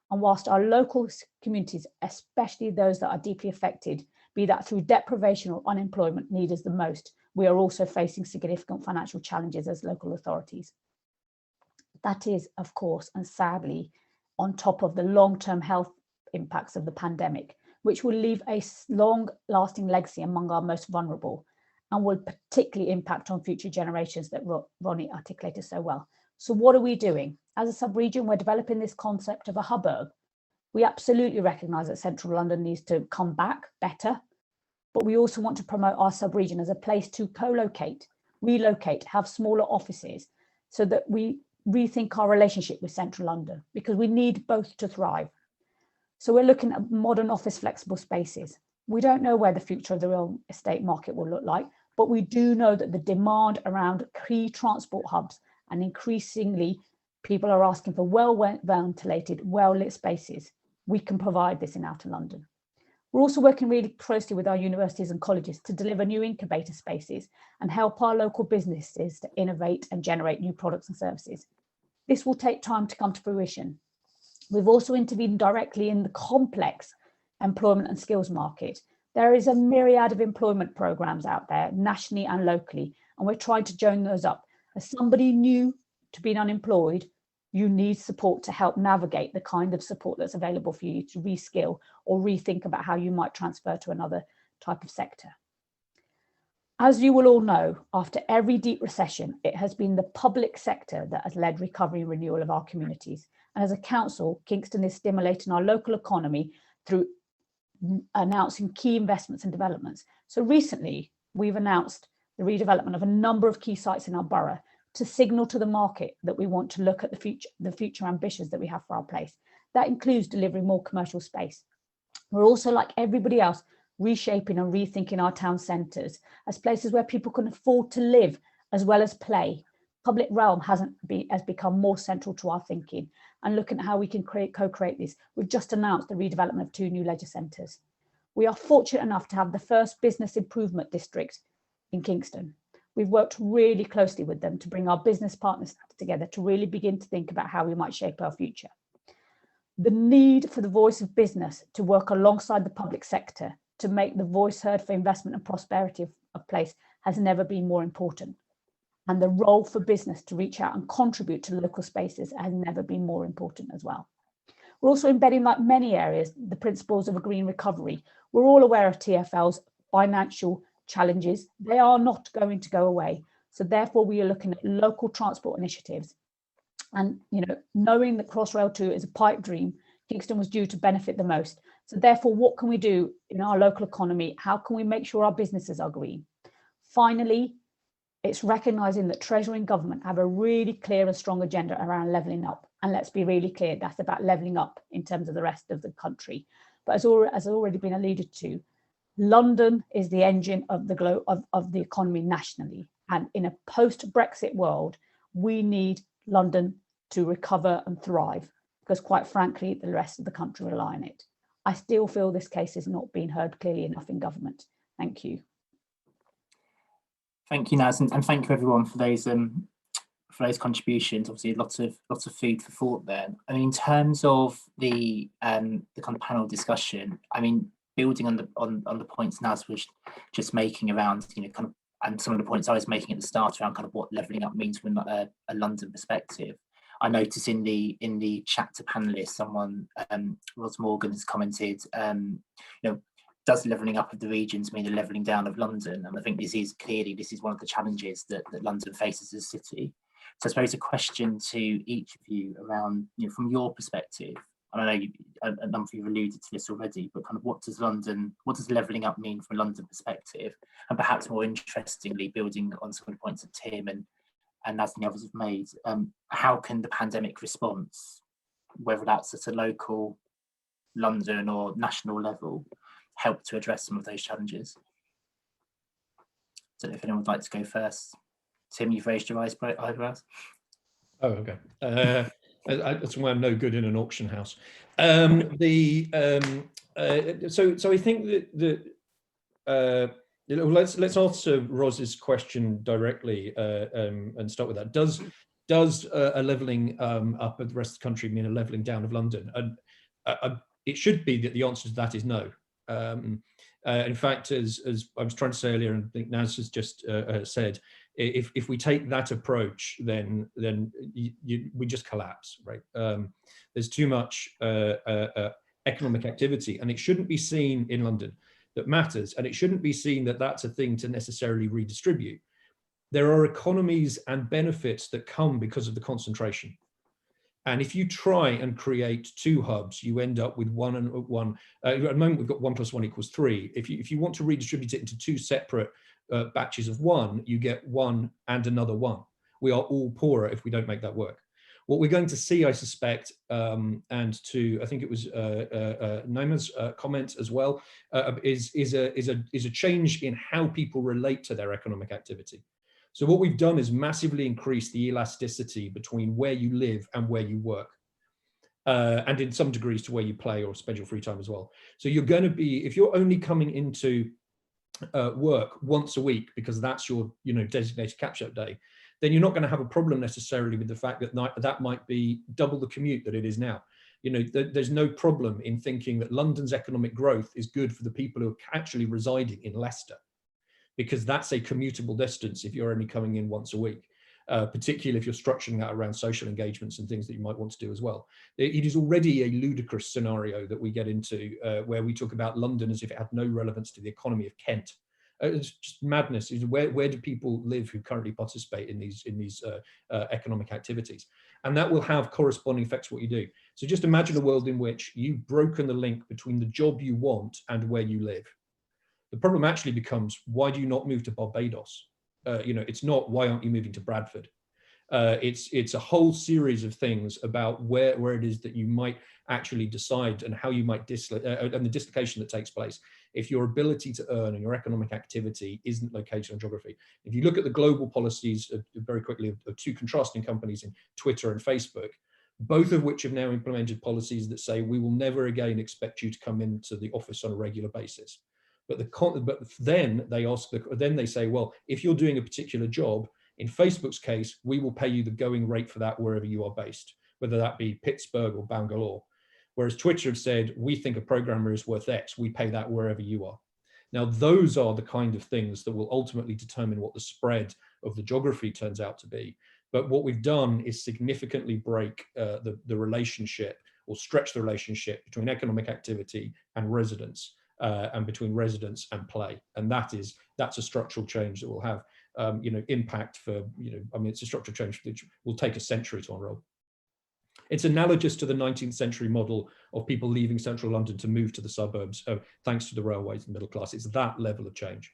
And whilst our local communities, especially those that are deeply affected, be that through deprivation or unemployment, need us the most, we are also facing significant financial challenges as local authorities. That is, of course, and sadly, on top of the long-term health impacts of the pandemic, which will leave a long-lasting legacy among our most vulnerable and will particularly impact on future generations that Ronnie articulated so well. So what are we doing? As a sub-region, we're developing this concept of a hubbub. We absolutely recognise that central London needs to come back better, but we also want to promote our sub-region as a place to co-locate, relocate, have smaller offices, so that we rethink our relationship with central London, because we need both to thrive. So we're looking at modern office flexible spaces. We don't know where the future of the real estate market will look like, but we do know that the demand around key transport hubs, and increasingly people are asking for well-ventilated, well-lit spaces. We can provide this in Outer London. We're also working really closely with our universities and colleges to deliver new incubator spaces and help our local businesses to innovate and generate new products and services. This will take time to come to fruition. We've also intervened directly in the complex employment and skills market. There is a myriad of employment programs out there, nationally and locally, and we're trying to join those up. As somebody new to being unemployed, you need support to help navigate the kind of support that's available for you to reskill or rethink about how you might transfer to another type of sector. As you will all know, after every deep recession, it has been the public sector that has led recovery and renewal of our communities. And as a council, Kingston is stimulating our local economy through announcing key investments and developments. So recently, we've announced the redevelopment of a number of key sites in our borough to signal to the market that we want to look at the future ambitions that we have for our place. That includes delivering more commercial space. We're also, like everybody else, reshaping and rethinking our town centres as places where people can afford to live as well as play. Public realm has become more central to our thinking, and looking at how we can co-create this. We've just announced the redevelopment of 2 new leisure centres. We are fortunate enough to have the first business improvement district in Kingston. We've worked really closely with them to bring our business partners together to really begin to think about how we might shape our future. The need for the voice of business to work alongside the public sector to make the voice heard for investment and prosperity of place has never been more important. And the role for business to reach out and contribute to local spaces has never been more important as well. We're also embedding, like many areas, the principles of a green recovery. We're all aware of TfL's financial challenges. They are not going to go away. So therefore, we are looking at local transport initiatives. And knowing that Crossrail 2 is a pipe dream, Kingston was due to benefit the most. So therefore, what can we do in our local economy? How can we make sure our businesses are green? Finally, it's recognising that Treasury and government have a really clear and strong agenda around levelling up. And let's be really clear, that's about levelling up in terms of the rest of the country. But as already been alluded to, London is the engine of the economy nationally. And in a post-Brexit world, we need London to recover and thrive, because quite frankly, the rest of the country rely on it. I still feel this case is not being heard clearly enough in government. Thank you. Thank you, Naz, and thank you everyone for those contributions. Obviously, lots of food for thought there. I mean, in terms of the kind of panel discussion, I mean, building on the points Naz was just making around, kind of, and some of the points I was making at the start around kind of what levelling up means from a London perspective. I noticed in the chapter panelists, someone, Ros Morgan, has commented, does levelling up of the regions mean a levelling down of London? And I think this is one of the challenges that London faces as a city. So I suppose a question to each of you around, from your perspective, and I know a number of you have alluded to this already, but kind of what does levelling up mean from a London perspective? And perhaps more interestingly, building on some of the points that Tim and as the others have made, how can the pandemic response, whether that's at a local, London or national level, help to address some of those challenges? I don't know if anyone would like to go first. Tim, you've raised your eyebrows. Oh, okay. That's why I'm no good in an auction house. So I think that let's answer Ros's question directly and start with that. Does a levelling up of the rest of the country mean a levelling down of London? And it should be that the answer to that is no. In fact, as I was trying to say earlier, and I think Naz has just said, if we take that approach, then we just collapse, right? There's too much economic activity, and it shouldn't be seen in London that matters, and it shouldn't be seen that that's a thing to necessarily redistribute. There are economies and benefits that come because of the concentration. And if you try and create two hubs, you end up with one and one. At the moment, we've got 1 + 1 = 3. If you want to redistribute it into two separate batches of one, you get one and another one. We are all poorer if we don't make that work. What we're going to see, I suspect, and I think it was Naima's comment as well, is a change in how people relate to their economic activity. So what we've done is massively increase the elasticity between where you live and where you work, and in some degrees to where you play or spend your free time as well. So you're going to be, if you're only coming into work once a week because that's your designated catch-up day, then you're not going to have a problem necessarily with the fact that that might be double the commute that it is now. There's no problem in thinking that London's economic growth is good for the people who are actually residing in Leicester, because that's a commutable distance if you're only coming in once a week, particularly if you're structuring that around social engagements and things that you might want to do as well. It is already a ludicrous scenario that we get into where we talk about London as if it had no relevance to the economy of Kent. It's just madness. Where do people live who currently participate in these economic activities? And that will have corresponding effects to what you do. So just imagine a world in which you've broken the link between the job you want and where you live. The problem actually becomes, why do you not move to Barbados? It's not, why aren't you moving to Bradford? It's a whole series of things about where it is that you might actually decide and how you might and the dislocation that takes place if your ability to earn and your economic activity isn't located on geography. If you look at the global policies very quickly of two contrasting companies in Twitter and Facebook, both of which have now implemented policies that say we will never again expect you to come into the office on a regular basis. But then they say, well, if you're doing a particular job, in Facebook's case, we will pay you the going rate for that wherever you are based, whether that be Pittsburgh or Bangalore. Whereas Twitter have said, we think a programmer is worth X, we pay that wherever you are. Now, those are the kind of things that will ultimately determine what the spread of the geography turns out to be. But what we've done is significantly break the relationship, or stretch the relationship between economic activity and residence. And between residence and play, and that's a structural change that will have impact for it's a structural change which will take a century to unroll. It's analogous to the 19th century model of people leaving central London to move to the suburbs thanks to the railways and middle class. It's that level of change.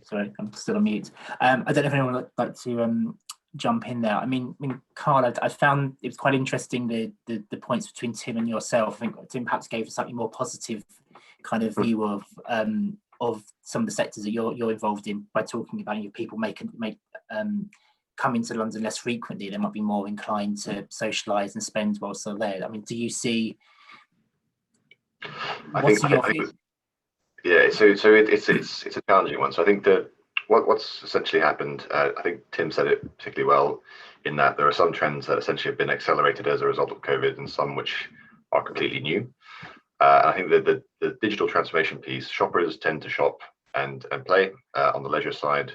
Sorry, I'm still on mute. I don't know if anyone would like to jump in there. I mean, Carl, I found it was quite interesting the points between Tim and yourself. I think Tim perhaps gave a slightly more positive kind of view of some of the sectors that you're involved in by talking about your people come into London less frequently. They might be more inclined to socialise and spend whilst they're there. I mean, do you see? Yeah, so it's a challenging one. So I think that what's essentially happened, I think Tim said it particularly well, in that there are some trends that essentially have been accelerated as a result of COVID, and some which are completely new. I think that the digital transformation piece, shoppers tend to shop and play on the leisure side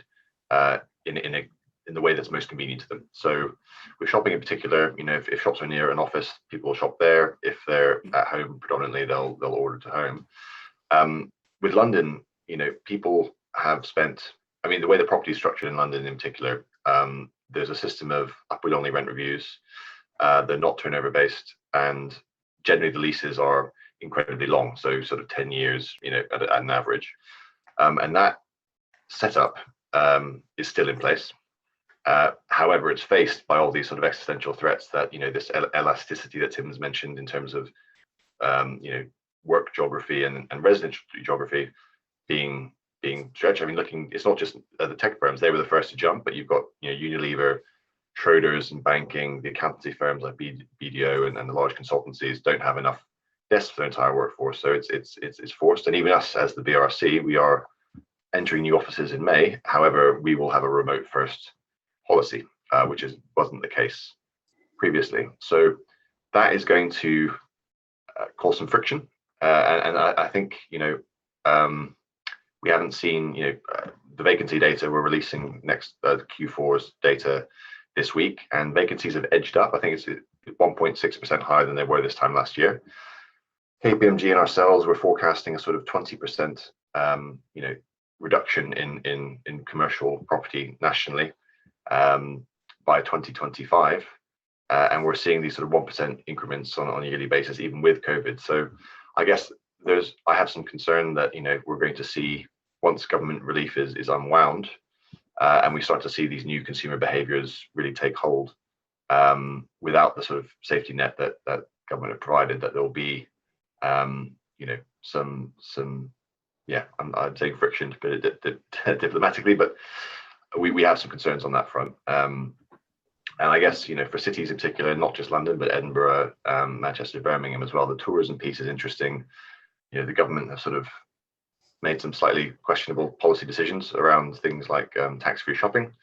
in the way that's most convenient to them. So with shopping in particular, if shops are near an office, people will shop there. If they're at home predominantly, they'll order to home. With London, people have spent, the way the property is structured in London in particular, there's a system of upward-only rent reviews. They're not turnover-based, and generally the leases are incredibly long, so sort of 10 years, at an average. And that setup is still in place. However, it's faced by all these sort of existential threats that, this elasticity that Tim has mentioned in terms of, work geography and residential geography being being stretched. I mean, it's not just the tech firms; they were the first to jump, but you've got Unilever, Schroders, and banking, the accountancy firms like BDO and the large consultancies don't have enough desks for their entire workforce, so it's forced. And even us as the BRC, we are entering new offices in May. However, we will have a remote first policy, which wasn't the case previously. So that is going to cause some friction, and I think we haven't seen the vacancy data. We're releasing next Q4's data this week, and vacancies have edged up. I think it's 1.6% higher than they were this time last year. KPMG and ourselves were forecasting a sort of 20% reduction in commercial property nationally by 2025, and we're seeing these sort of 1% increments on a yearly basis, even with COVID. So I guess I have some concern that we're going to see, once government relief is unwound, and we start to see these new consumer behaviours really take hold, without the sort of safety net that government have provided, that there'll be some I'd say friction to put it diplomatically, but we have some concerns on that front. And I guess for cities in particular, not just London, but Edinburgh, Manchester, Birmingham as well, the tourism piece is interesting. The government have sort of made some slightly questionable policy decisions around things like tax-free shopping,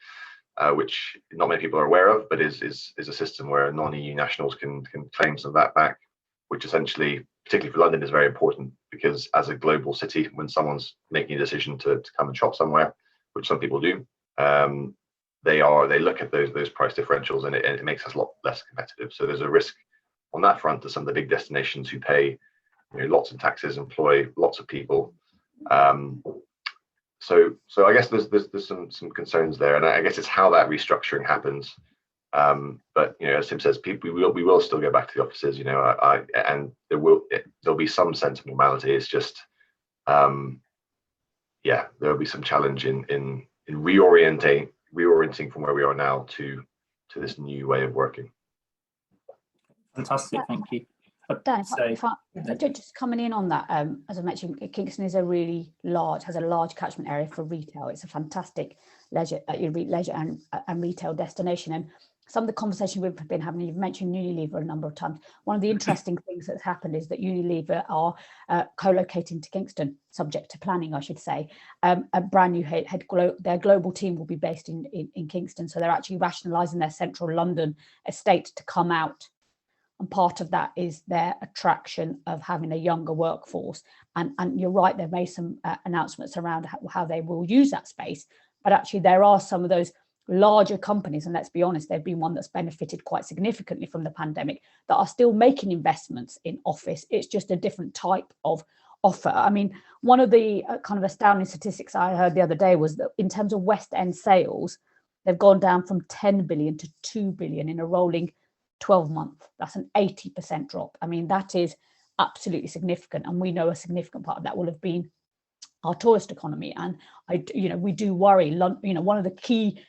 which not many people are aware of, but is a system where non-EU nationals can claim some of that back, which essentially, particularly for London, is very important, because as a global city, when someone's making a decision to come and shop somewhere, which some people do, they look at those price differentials, and it makes us a lot less competitive. So there's a risk on that front to some of the big destinations who pay lots of taxes, employ lots of people. So I guess there's some concerns there, and I guess it's how that restructuring happens. But as Tim says, we will still go back to the offices. And there'll be some sense of normality. It's just there'll be some challenge in reorienting from where we are now to this new way of working. Fantastic, thank you. Dan, just coming in on that, as I mentioned, Kingston is has a large catchment area for retail. It's a fantastic leisure and retail destination. And some of the conversation we've been having, you've mentioned Unilever a number of times. One of the interesting things that's happened is that Unilever are co-locating to Kingston, subject to planning, I should say. A brand new their global team will be based in Kingston. So they're actually rationalising their central London estate to come out. And part of that is their attraction of having a younger workforce. And you're right, they've made some announcements around how they will use that space. But actually, there are some of those larger companies, and let's be honest, they've been one that's benefited quite significantly from the pandemic, that are still making investments in office. It's just a different type of offer. I mean, one of the kind of astounding statistics I heard the other day was that in terms of West End sales, they've gone down from 10 billion to 2 billion in a rolling 12 month. That's an 80% drop. I mean, that is absolutely significant, and we know a significant part of that will have been our tourist economy. And we do worry. One of the key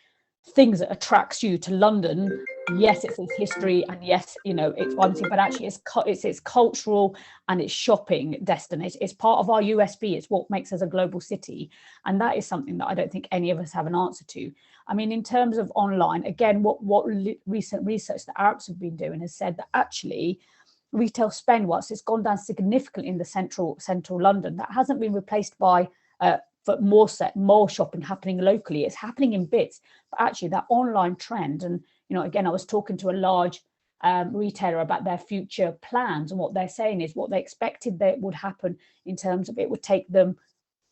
things that attracts you to London, yes, it's its history, and yes, it's one thing, but actually it's its cultural and its shopping destination. It's part of our USP. It's what makes us a global city, and that is something that I don't think any of us have an answer to. I mean, in terms of online, again, what recent research that Arabs have been doing has said that actually retail spend, whilst it's gone down significantly in the central London, that hasn't been replaced by for more shopping happening locally. It's happening in bits, but actually that online trend, and again, I was talking to a large retailer about their future plans, and what they're saying is what they expected that would happen in terms of it would take them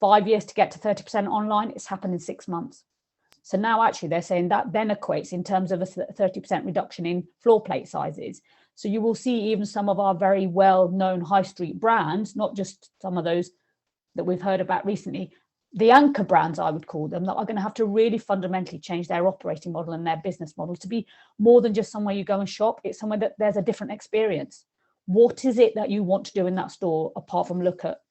5 years to get to 30% online. It's happened in 6 months. So now actually they're saying that then equates in terms of a 30% reduction in floor plate sizes. So you will see even some of our very well-known high street brands, not just some of those that we've heard about recently, the anchor brands, I would call them, that are going to have to really fundamentally change their operating model and their business model to be more than just somewhere you go and shop. It's somewhere that there's a different experience. What is it that you want to do in that store apart from look at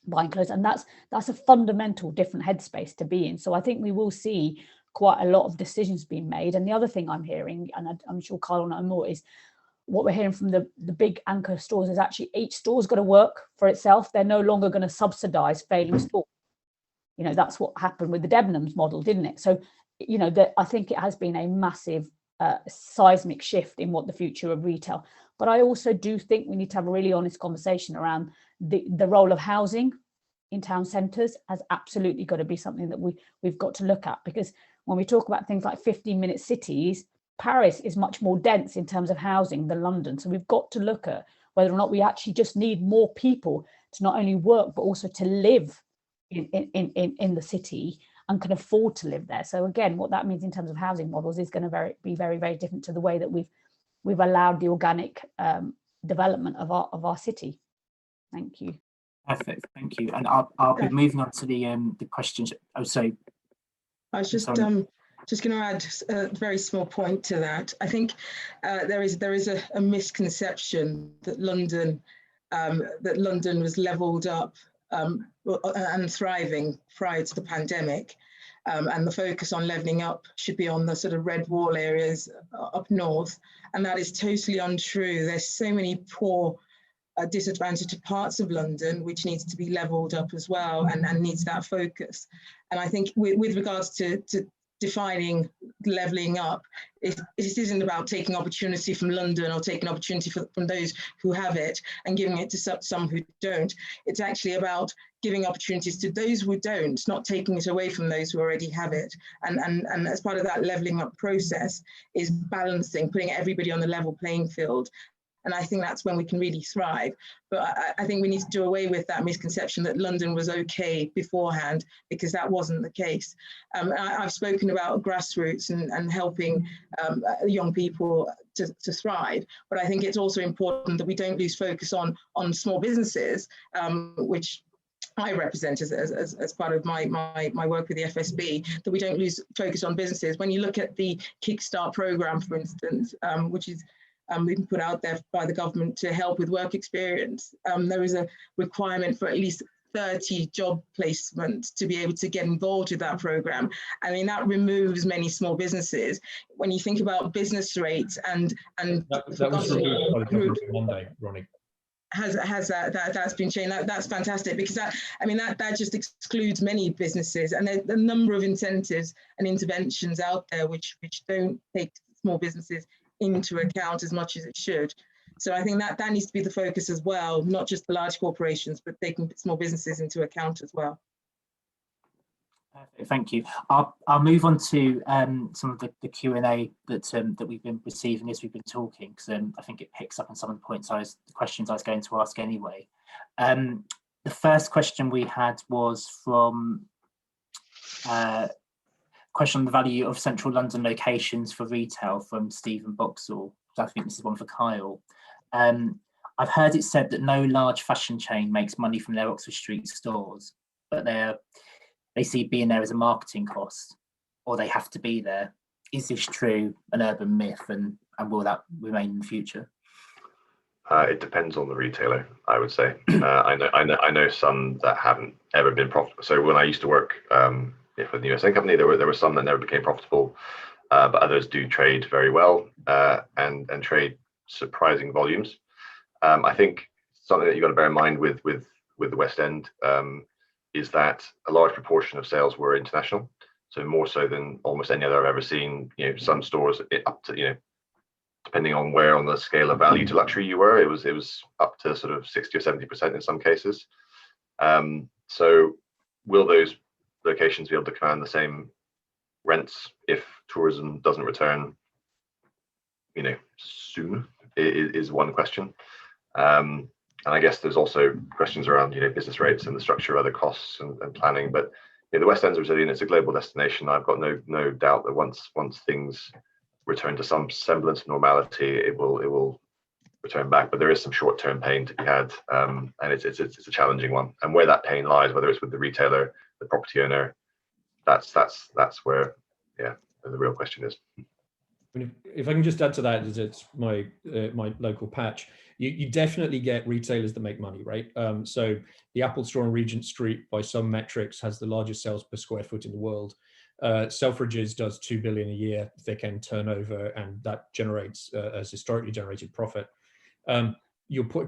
buying clothes? And that's a fundamental different headspace to be in. So I think we will see quite a lot of decisions being made. And the other thing I'm hearing, and I'm sure Kyle will know more, is what we're hearing from the big anchor stores is actually each store's got to work for itself. They're no longer going to subsidize failing stores. You know, that's what happened with the Debenhams model, didn't it? So, you know, I think it has been a massive seismic shift in what the future of retail. But I also do think we need to have a really honest conversation around the role of housing in town centres has absolutely got to be something that we've got to look at, because when we talk about things like 15-minute cities, Paris is much more dense in terms of housing than London. So we've got to look at whether or not we actually just need more people to not only work, but also to live in the city and can afford to live there. So again, what that means in terms of housing models is going to be very, very different to the way that we've allowed the organic development of our city. Thank you. Perfect, thank you. And I'll be moving on to the questions. Oh, so I was just going to add a very small point to that. I think there is a misconception that London was levelled up and thriving prior to the pandemic, and the focus on levelling up should be on the sort of red wall areas up north, and that is totally untrue. There's so many poor, disadvantaged parts of London which needs to be levelled up as well, and needs that focus. And I think with regards to defining levelling up, it isn't about taking opportunity from London or taking opportunity from those who have it and giving it to some who don't. It's actually about giving opportunities to those who don't, not taking it away from those who already have it. And as part of that levelling up process is balancing, putting everybody on the level playing field. And I think that's when we can really thrive. But I think we need to do away with that misconception that London was okay beforehand, because that wasn't the case. I've spoken about grassroots and helping young people to thrive. But I think it's also important that we don't lose focus on small businesses, which I represent as part of my work with the FSB, that we don't lose focus on businesses. When you look at the Kickstart program, for instance, which is been put out there by the government to help with work experience, there is a requirement for at least 30 job placements to be able to get involved with that program. I mean, that removes many small businesses. When you think about business rates and that was removed by the government on Monday, Ronnie. That's been changed. That's fantastic, because that just excludes many businesses, and there's a number of incentives and interventions out there which don't take small businesses into account as much as it should. So I think that needs to be the focus as well, not just the large corporations, but taking small businesses into account as well. Thank you. I'll move on to some of the Q&A that we've been receiving as we've been talking, because I think it picks up on some of the points the questions I was going to ask anyway. The first question we had was from question on the value of central London locations for retail from Stephen Boxall. So I think this is one for Kyle. I've heard it said that no large fashion chain makes money from their Oxford Street stores, but they see being there as a marketing cost, or they have to be there. Is this true, an urban myth, and will that remain in the future? It depends on the retailer, I would say. I know some that haven't ever been profitable. So when I used to work for the USA company, there were some that never became profitable, but others do trade very well and trade surprising volumes. I think something that you've got to bear in mind with the West End is that a large proportion of sales were international. So more so than almost any other I've ever seen. You know, some stores up to, depending on where on the scale of value to luxury you were, it was up to sort of 60 or 70% in some cases. So will those locations be able to command the same rents if tourism doesn't return, soon, is one question. And I guess there's also questions around, business rates and the structure of other costs and planning. But the West End's resilient. It's a global destination. I've got no doubt that once things return to some semblance of normality, it will return back. But there is some short-term pain to be had, and it's a challenging one. And where that pain lies, whether it's with the retailer, the property owner, that's where the real question is. If I can just add to that, as it's my local patch, you definitely get retailers that make money, right? So the Apple store on Regent Street, by some metrics, has the largest sales per square foot in the world. Selfridges does 2 billion a year thick end turnover, and that generates has historically generated profit.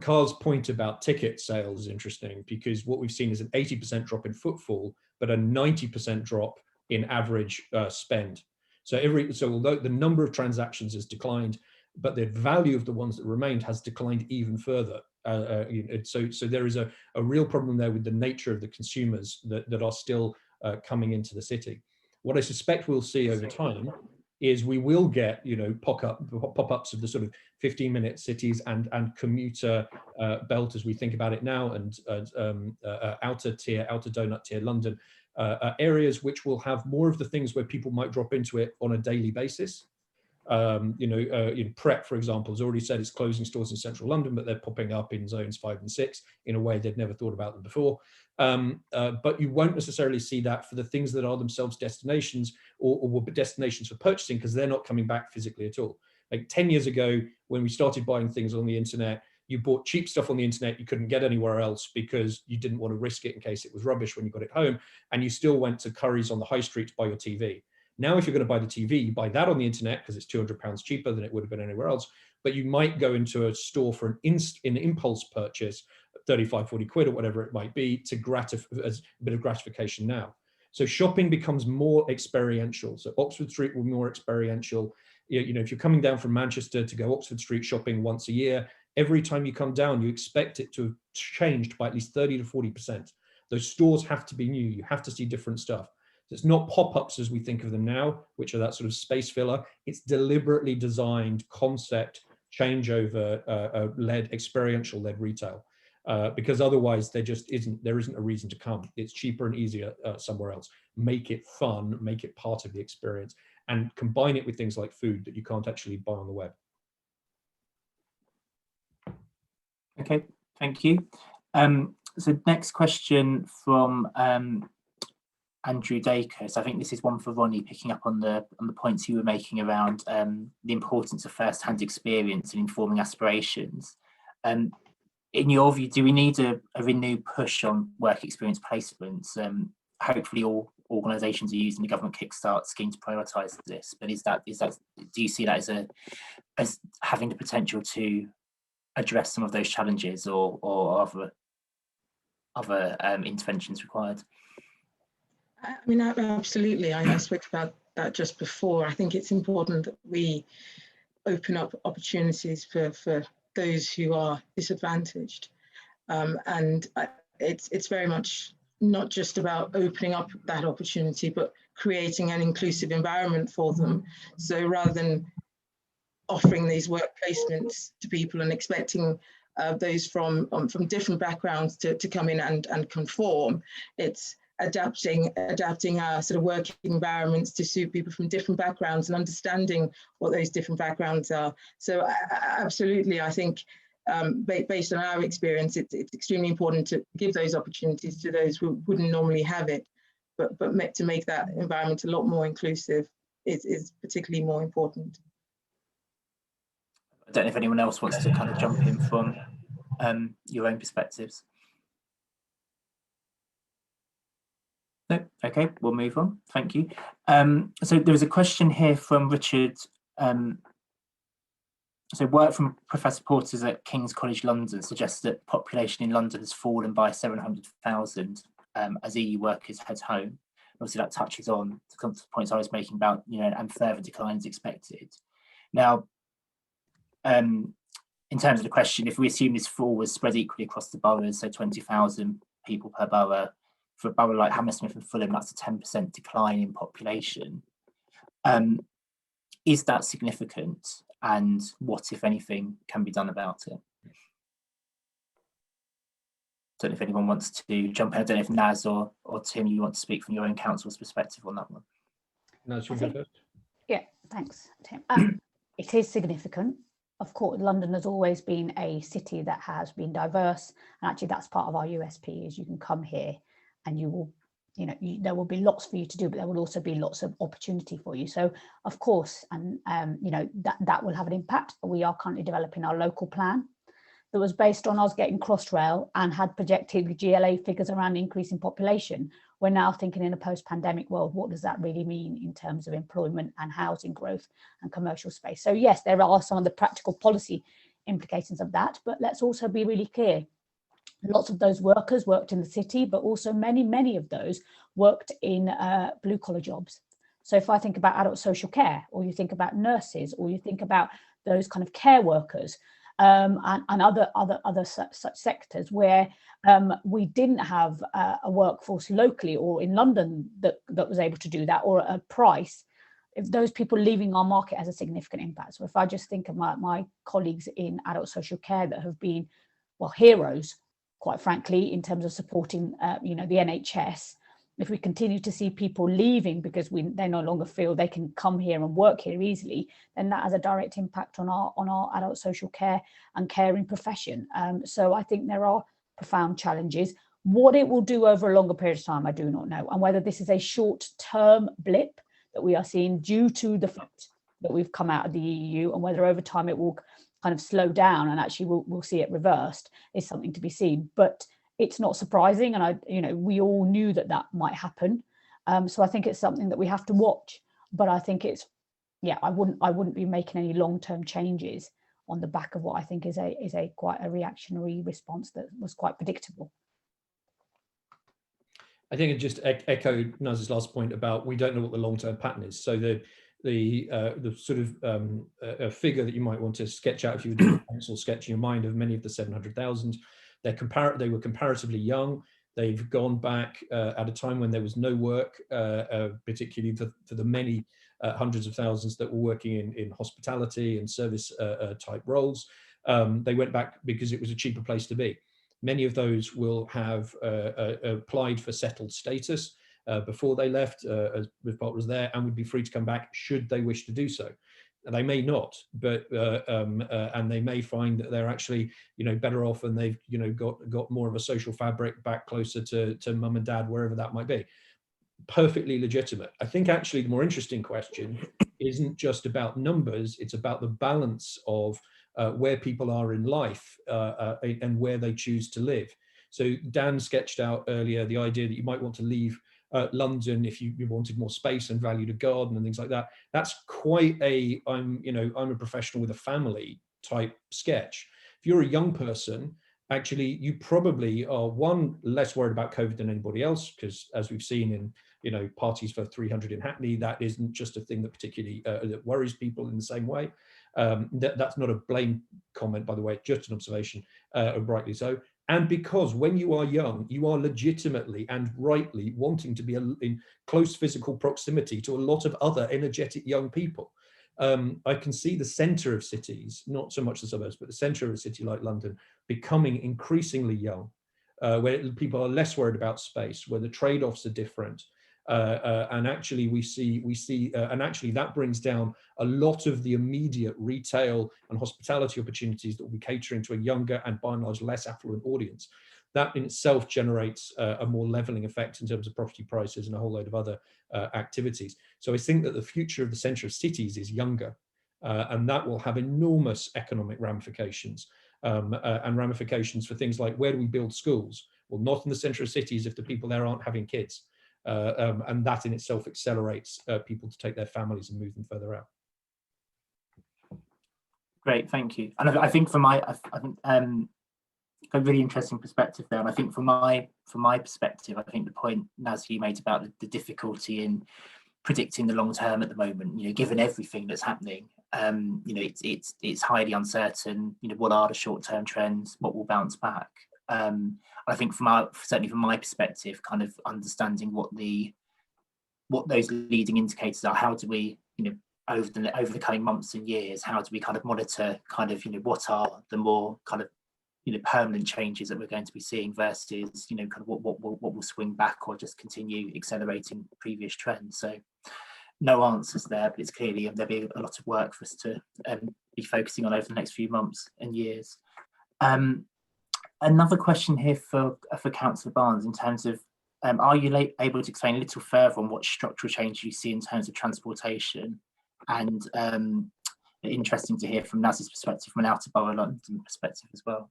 Carl's point about ticket sales is interesting, because what we've seen is an 80% drop in footfall, but a 90% drop in average spend. So although the number of transactions has declined, but the value of the ones that remained has declined even further. So there is a real problem there with the nature of the consumers that are still coming into the city. What I suspect we'll see over time is we will get, pop-ups of the sort of 15-minute cities and commuter belt as we think about it now, and outer donut tier London, areas which will have more of the things where people might drop into it on a daily basis. Pret, for example, has already said it's closing stores in central London, but they're popping up in zones 5 and 6 in a way they'd never thought about them before. But you won't necessarily see that for the things that are themselves destinations or destinations for purchasing, because they're not coming back physically at all. Like 10 years ago, when we started buying things on the internet, you bought cheap stuff on the internet you couldn't get anywhere else because you didn't want to risk it in case it was rubbish when you got it home, and you still went to Curry's on the high street to buy your TV. Now, if you're going to buy the TV, you buy that on the internet because it's £200 cheaper than it would have been anywhere else. But you might go into a store for an impulse purchase, 35, 40 quid or whatever it might be, as a bit of gratification now. So shopping becomes more experiential. So Oxford Street will be more experiential. If you're coming down from Manchester to go Oxford Street shopping once a year, every time you come down, you expect it to have changed by at least 30 to 40%. Those stores have to be new. You have to see different stuff. It's not pop-ups as we think of them now, which are that sort of space filler. It's deliberately designed concept changeover led, experiential led retail, because otherwise there isn't a reason to come. It's cheaper and easier somewhere else. Make it fun, make it part of the experience, and combine it with things like food that you can't actually buy on the web. Okay, thank you. So next question from Andrew Dacre. So I think this is one for Ronnie, picking up on the points you were making around the importance of first-hand experience in informing aspirations. In your view, do we need a renewed push on work experience placements? Hopefully all organisations are using the government Kickstart scheme to prioritise this, but do you see that as having the potential to address some of those challenges, or other interventions required? I mean, absolutely. I spoke about that just before. I think it's important that we open up opportunities for those who are disadvantaged. And it's very much not just about opening up that opportunity, but creating an inclusive environment for them. So rather than offering these work placements to people and expecting those from different backgrounds to come in and conform, it's adapting our sort of working environments to suit people from different backgrounds and understanding what those different backgrounds are. So absolutely, I think based on our experience, it's extremely important to give those opportunities to those who wouldn't normally have it, but to make that environment a lot more inclusive is particularly more important. I don't know if anyone else wants to kind of jump in from your own perspectives. No, okay, we'll move on. Thank you. So there was a question here from Richard. So work from Professor Porters at King's College London suggests that population in London has fallen by 700,000 as EU workers head home. Obviously, that touches on the points I was making about, and further declines expected. Now, in terms of the question, if we assume this fall was spread equally across the boroughs, so 20,000 people per borough, for a borough like Hammersmith and Fulham, that's a 10% decline in population. Is that significant? And what, if anything, can be done about it? Don't know if anyone wants to jump in. I don't know if Naz or Tim, you want to speak from your own council's perspective on that one. Naz, you go first. Yeah, thanks, Tim. It is significant. Of course, London has always been a city that has been diverse, and actually that's part of our USP, is you can come here and you will, there will be lots for you to do, but there will also be lots of opportunity for you. So of course, and that will have an impact. We are currently developing our local plan that was based on us getting Crossrail and had projected GLA figures around increasing population. We're now thinking in a post-pandemic world, what does that really mean in terms of employment and housing growth and commercial space? So yes, there are some of the practical policy implications of that. But let's also be really clear. Lots of those workers worked in the city, but also many of those worked in blue collar jobs. So if I think about adult social care, or you think about nurses, or you think about those kind of care workers, and other such sectors where we didn't have a workforce locally or in London that was able to do that, or at a price, if those people leaving our market has a significant impact. So if I just think of my colleagues in adult social care that have been, well, heroes, quite frankly, in terms of supporting the NHS, if we continue to see people leaving because they no longer feel they can come here and work here easily, then that has a direct impact on our adult social care and caring profession. So I think there are profound challenges. What it will do over a longer period of time, I do not know. And whether this is a short-term blip that we are seeing due to the fact that we've come out of the EU, and whether over time it will kind of slow down and actually we'll see it reversed, is something to be seen. But it's not surprising, and we all knew that might happen. So I think it's something that we have to watch. But I think I wouldn't be making any long-term changes on the back of what I think is a quite a reactionary response that was quite predictable. I think it just echoed Naz's last point about we don't know what the long-term pattern is. So the sort of a figure that you might want to sketch out if you were doing a pencil sketch in your mind of many of the 700,000, they were comparatively young. They've gone back at a time when there was no work, particularly for the many hundreds of thousands that were working in hospitality and service type roles. They went back because it was a cheaper place to be. Many of those will have applied for settled status before they left, as Part was there, and would be free to come back should they wish to do so. They may not, but and they may find that they're actually better off, and they've got more of a social fabric back closer to mum and dad, wherever that might be. Perfectly legitimate. I think actually the more interesting question isn't just about numbers; it's about the balance of where people are in life and where they choose to live. So Dan sketched out earlier the idea that you might want to leave London if you wanted more space and valued a garden and things like that. That's quite I'm a professional with a family type sketch. If you're a young person, actually you probably are less worried about COVID than anybody else, because as we've seen in parties for 300 in Hackney, that isn't just a thing that particularly that worries people in the same way. That's not a blame comment, by the way, just an observation, rightly so. And because when you are young, you are legitimately and rightly wanting to be in close physical proximity to a lot of other energetic young people. I can see the centre of cities, not so much the suburbs, but the centre of a city like London becoming increasingly young, where people are less worried about space, where the trade-offs are different. And actually we see and actually that brings down a lot of the immediate retail and hospitality opportunities that will be catering to a younger and by and large less affluent audience. That in itself generates a more leveling effect in terms of property prices and a whole load of other activities. So I think that the future of the centre of cities is younger, and that will have enormous economic ramifications and ramifications for things like, where do we build schools? Well, not in the centre of cities if the people there aren't having kids. And that in itself accelerates people to take their families and move them further out. Great, thank you. And I think a really interesting perspective there. And I think from my perspective, I think the point, Naz, you made about the difficulty in predicting the long term at the moment, given everything that's happening, it's highly uncertain. What are the short term trends? What will bounce back? I think certainly from my perspective, kind of understanding what those leading indicators are. How do we, over the coming months and years, how do we kind of monitor what are the more kind of permanent changes that we're going to be seeing versus kind of what will swing back or just continue accelerating previous trends. So no answers there, but it's clearly there'll be a lot of work for us to be focusing on over the next few months and years. Another question here for Councillor Barnes, in terms of, are you able to explain a little further on what structural change you see in terms of transportation? And interesting to hear from Naz's perspective, from an outer London perspective as well.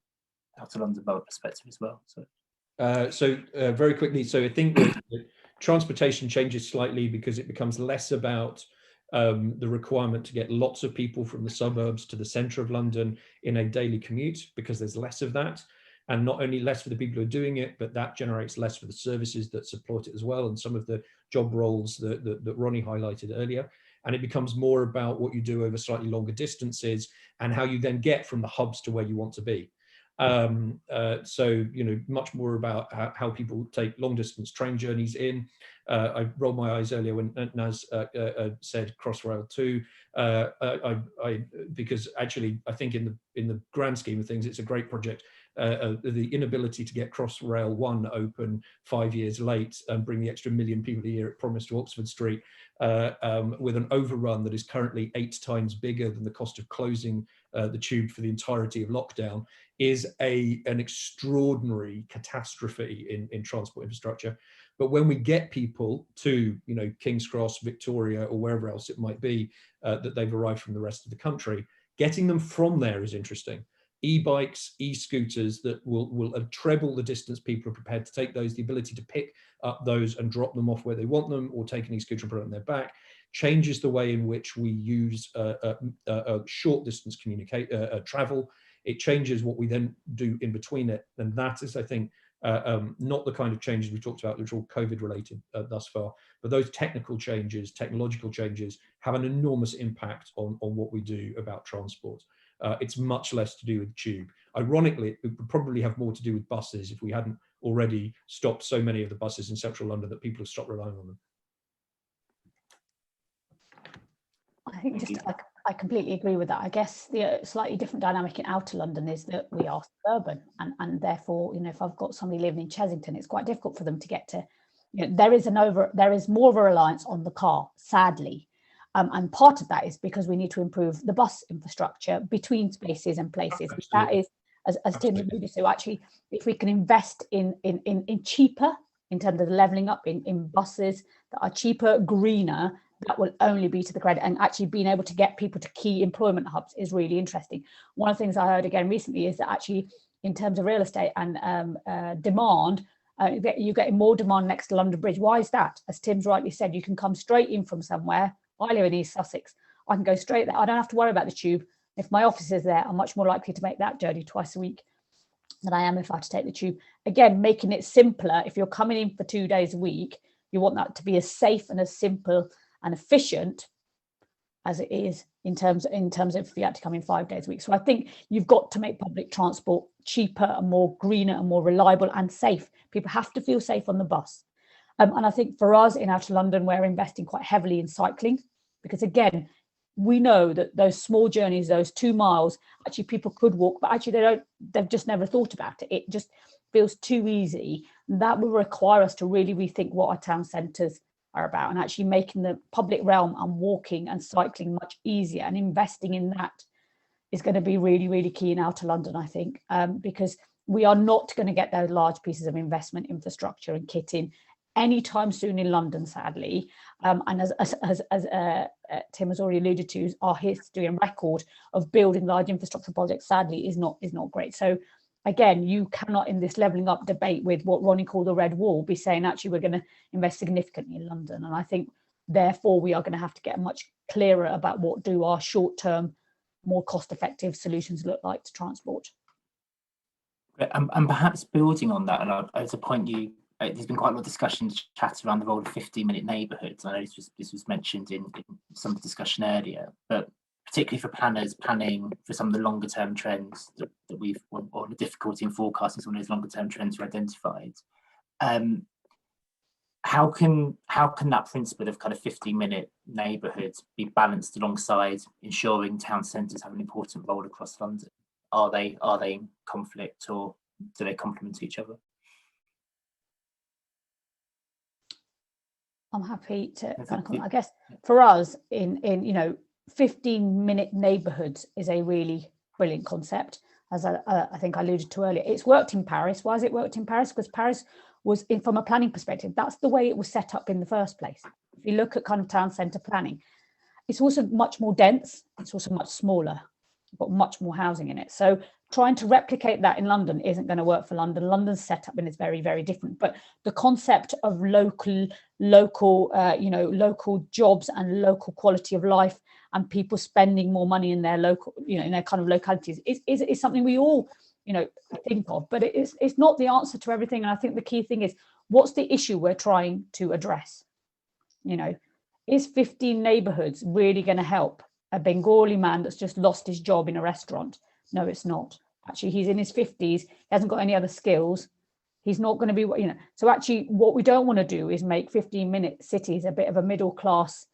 So very quickly, so I think that transportation changes slightly because it becomes less about the requirement to get lots of people from the suburbs to the centre of London in a daily commute, because there's less of that. And not only less for the people who are doing it, but that generates less for the services that support it as well, and some of the job roles that Ronnie highlighted earlier. And it becomes more about what you do over slightly longer distances and how you then get from the hubs to where you want to be. So, you know, much more about how people take long distance train journeys in. I rolled my eyes earlier when Naz said Crossrail 2, because actually I think in the grand scheme of things, it's a great project. The inability to get Crossrail 1 open 5 years late and bring the extra 1 million people a year it promised to Oxford Street, with an overrun that is currently 8 times bigger than the cost of closing the tube for the entirety of lockdown, is an extraordinary catastrophe in transport infrastructure. But when we get people to, you know, King's Cross, Victoria, or wherever else it might be that they've arrived from the rest of the country, getting them from there is interesting. E-bikes, e-scooters that will treble the distance people are prepared to take those, the ability to pick up those and drop them off where they want them, or take an e-scooter and put it on their back, changes the way in which we use short distance travel. It changes what we then do in between it. And that is, I think, not the kind of changes we talked about, which are all COVID related thus far, but those technical changes, technological changes, have an enormous impact on what we do about transport. It's much less to do with tube. Ironically, it would probably have more to do with buses if we hadn't already stopped so many of the buses in central London that people have stopped relying on them. I think I completely agree with that. I guess the slightly different dynamic in outer London is that we are suburban, and therefore, you know, if I've got somebody living in Chesington, it's quite difficult for them to get to. You know, there is more of a reliance on the car, sadly, and part of that is because we need to improve the bus infrastructure between spaces and places. Absolutely. That is, as Tim alluded to, actually, if we can invest in cheaper, in terms of levelling up in buses that are cheaper, greener, that will only be to the credit, and actually being able to get people to key employment hubs is really interesting. One of the things I heard again recently is that actually in terms of real estate and demand, you're getting more demand next to London Bridge. Why is that? As Tim's rightly said, you can come straight in from somewhere. I live in East Sussex. I can go straight there. I don't have to worry about the tube. If my office is there, I'm much more likely to make that journey twice a week than I am if I had to take the tube. Again, making it simpler. If you're coming in for 2 days a week, you want that to be as safe and as simple and efficient as it is in terms of if you had to come in 5 days a week. So I think you've got to make public transport cheaper and more greener and more reliable and safe. People have to feel safe on the bus. And I think for us in outer London, we're investing quite heavily in cycling, because again, we know that those small journeys, those 2 miles, actually people could walk, but actually they've just never thought about it. It just feels too easy. That will require us to really rethink what our town centres are about, and actually making the public realm and walking and cycling much easier, and investing in that is going to be really, really key in outer London, I think, because we are not going to get those large pieces of investment infrastructure and kitting anytime soon in London, sadly. And as Tim has already alluded to, our history and record of building large infrastructure projects, sadly, is not great. So again, you cannot, in this levelling up debate with what Ronnie called the red wall, be saying actually we're going to invest significantly in London. And I think therefore we are going to have to get much clearer about what do our short-term, more cost-effective solutions look like to transport. And perhaps building on that, and as a point there's been quite a lot of discussion, chat around the role of 15-minute neighbourhoods. I know this was mentioned in some of the discussion earlier, but particularly for planners planning for some of the longer term trends that we've, or the difficulty in forecasting some of those longer term trends we identified. How can that principle of kind of 15-minute neighbourhoods be balanced alongside ensuring town centres have an important role across London? Are they in conflict, or do they complement each other? I'm happy to kind of comment. I guess for us in 15-minute neighbourhoods is a really brilliant concept, as I think I alluded to earlier. It's worked in Paris. Why has it worked in Paris? Because Paris was, from a planning perspective, that's the way it was set up in the first place. If you look at kind of town centre planning, it's also much more dense. It's also much smaller. You've got much more housing in it. So trying to replicate that in London isn't going to work for London. London's set up and it's very, very different. But the concept of local jobs and local quality of life and people spending more money in their local, in their kind of localities is something we all, think of. But it's not the answer to everything. And I think the key thing is, what's the issue we're trying to address? Is 15 neighborhoods really going to help a Bengali man that's just lost his job in a restaurant? No, it's not. Actually, he's in his 50s. He hasn't got any other skills. He's not going to be, So actually, what we don't want to do is make 15-minute cities a bit of a middle class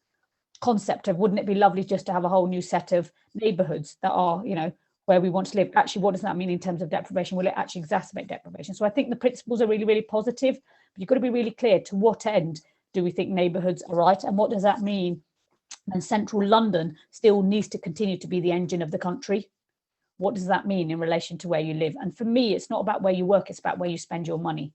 concept of, wouldn't it be lovely just to have a whole new set of neighborhoods that are, where we want to live? Actually, what does that mean in terms of deprivation? Will it actually exacerbate deprivation? So I think the principles are really, really positive, but you've got to be really clear to what end do we think neighborhoods are right? And what does that mean? And central London still needs to continue to be the engine of the country. What does that mean in relation to where you live? And for me, it's not about where you work, it's about where you spend your money.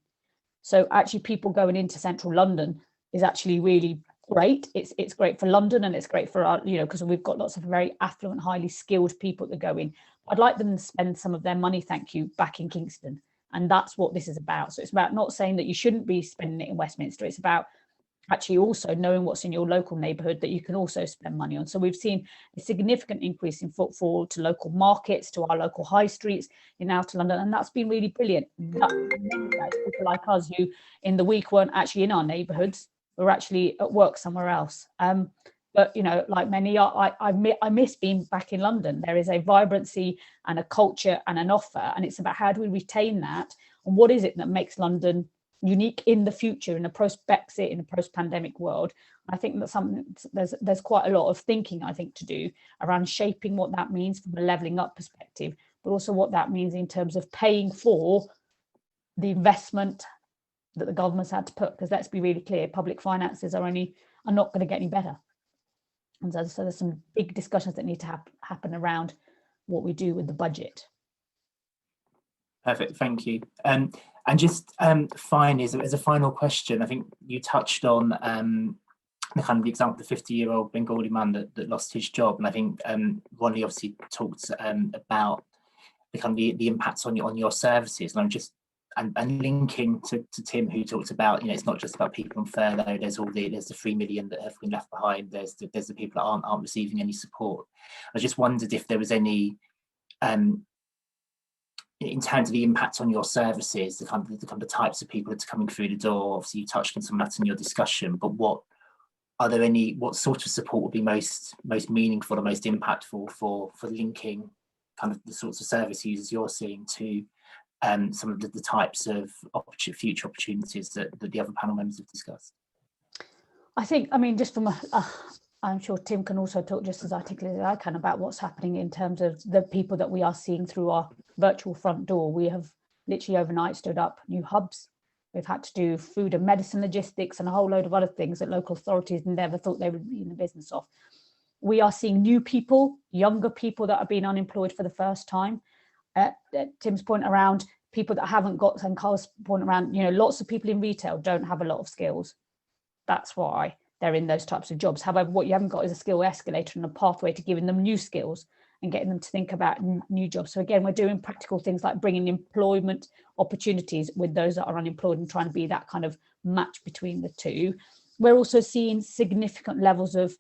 So actually people going into central London is actually really great. It's great for London, and it's great for our, because we've got lots of very affluent, highly skilled people that go in. I'd like them to spend some of their money, thank you, back in Kingston. And that's what this is about. So it's about not saying that you shouldn't be spending it in Westminster. It's about actually also knowing what's in your local neighbourhood that you can also spend money on. So we've seen a significant increase in footfall to local markets, to our local high streets in outer London, and that's been really brilliant. That's people like us who in the week weren't actually in our neighbourhoods, we're actually at work somewhere else. But like many, I miss being back in London. There is a vibrancy and a culture and an offer, and it's about how do we retain that, and what is it that makes London unique in the future, in a post-Brexit, in a post-pandemic world. I think that there's quite a lot of thinking, I think, to do around shaping what that means from a levelling up perspective, but also what that means in terms of paying for the investment that the government's had to put. Because let's be really clear, public finances are not going to get any better. And so there's some big discussions that need to happen around what we do with the budget. Perfect, thank you. And just finally, as a final question, I think you touched on the kind of the example, the 50-year-old Bengali man that lost his job, and I think Ronnie obviously talked about the kind of the impacts on your services, and I'm just and linking to Tim, who talked about, it's not just about people on furlough. There's the 3 million that have been left behind. There's the people that aren't receiving any support. I just wondered if there was any in terms of the impact on your services, the kind of types of people that's coming through the door. Obviously, you touched on some of that in your discussion, but what sort of support would be most meaningful or most impactful for linking kind of the sorts of service users you're seeing to some of the types of future opportunities that the other panel members have discussed? I think, just from I'm sure Tim can also talk just as articulately as I can about what's happening in terms of the people that we are seeing through our virtual front door. We have literally overnight stood up new hubs. We've had to do food and medicine logistics and a whole load of other things that local authorities never thought they would be in the business of. We are seeing new people, younger people that have been unemployed for the first time. Tim's point around people that haven't got, and Carl's point around, lots of people in retail don't have a lot of skills. That's why they're in those types of jobs. However, what you haven't got is a skill escalator and a pathway to giving them new skills and getting them to think about new jobs. So again, we're doing practical things like bringing employment opportunities with those that are unemployed and trying to be that kind of match between the two. We're also seeing significant levels of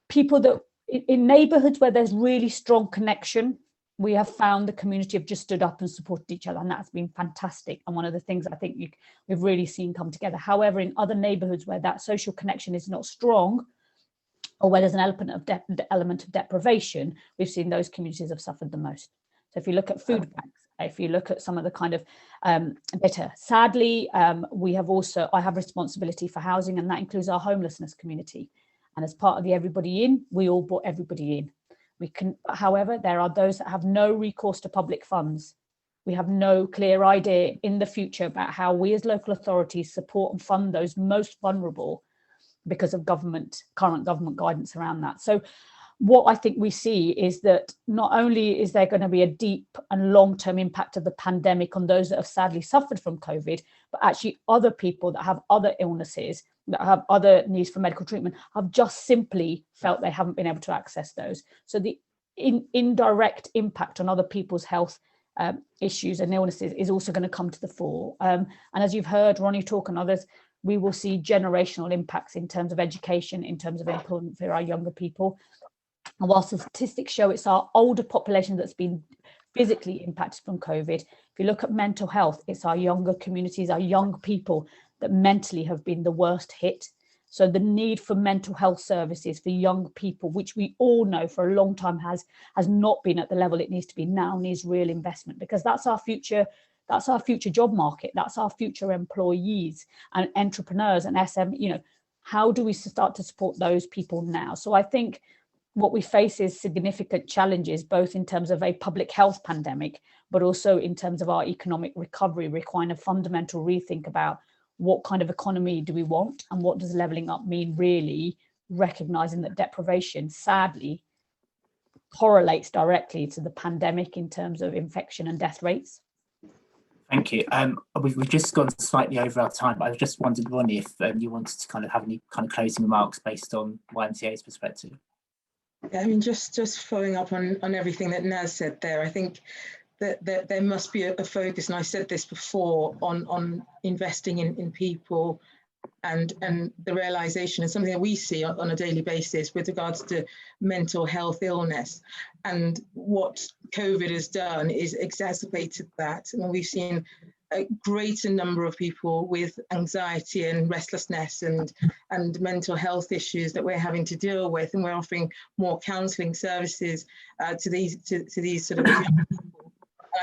people that in neighbourhoods where there's really strong connection, we have found the community have just stood up and supported each other, and that's been fantastic. And one of the things I think we've really seen come together. However, in other neighbourhoods where that social connection is not strong, or where there's an element of deprivation, we've seen those communities have suffered the most. So if you look at food banks, if you look at some of the kind of data, sadly, I have responsibility for housing, and that includes our homelessness community. And as part of the Everybody In, we all brought everybody in. However, there are those that have no recourse to public funds. We have no clear idea in the future about how we as local authorities support and fund those most vulnerable because of current government guidance around that. So what I think we see is that not only is there going to be a deep and long-term impact of the pandemic on those that have sadly suffered from COVID, but actually other people that have other illnesses, that have other needs for medical treatment, have just simply felt they haven't been able to access those. So the indirect impact on other people's health issues and illnesses is also going to come to the fore. And as you've heard Ronnie talk and others, we will see generational impacts in terms of education, in terms of employment for our younger people. And whilst the statistics show it's our older population that's been physically impacted from COVID, if you look at mental health, it's our younger communities, our young people that mentally have been the worst hit. So the need for mental health services for young people, which we all know for a long time has not been at the level it needs to be now, needs real investment, because that's our future job market, that's our future employees and entrepreneurs and SM. How do we start to support those people now? So I think what we face is significant challenges, both in terms of a public health pandemic, but also in terms of our economic recovery, requiring a fundamental rethink about what kind of economy do we want and what does levelling up mean, really recognising that deprivation, sadly, correlates directly to the pandemic in terms of infection and death rates. Thank you. We've just gone slightly over our time, but I just wondered, Ronnie, if you wanted to kind of have any kind of closing remarks based on YMCA's perspective. Yeah, I mean, just following up on everything that Naz said there, I think that there must be a focus, and I said this before, on investing in people and the realization, and something that we see on a daily basis with regards to mental health illness. And what COVID has done is exacerbated that. And we've seen a greater number of people with anxiety and restlessness and mental health issues that we're having to deal with, and we're offering more counselling services to these sort of people.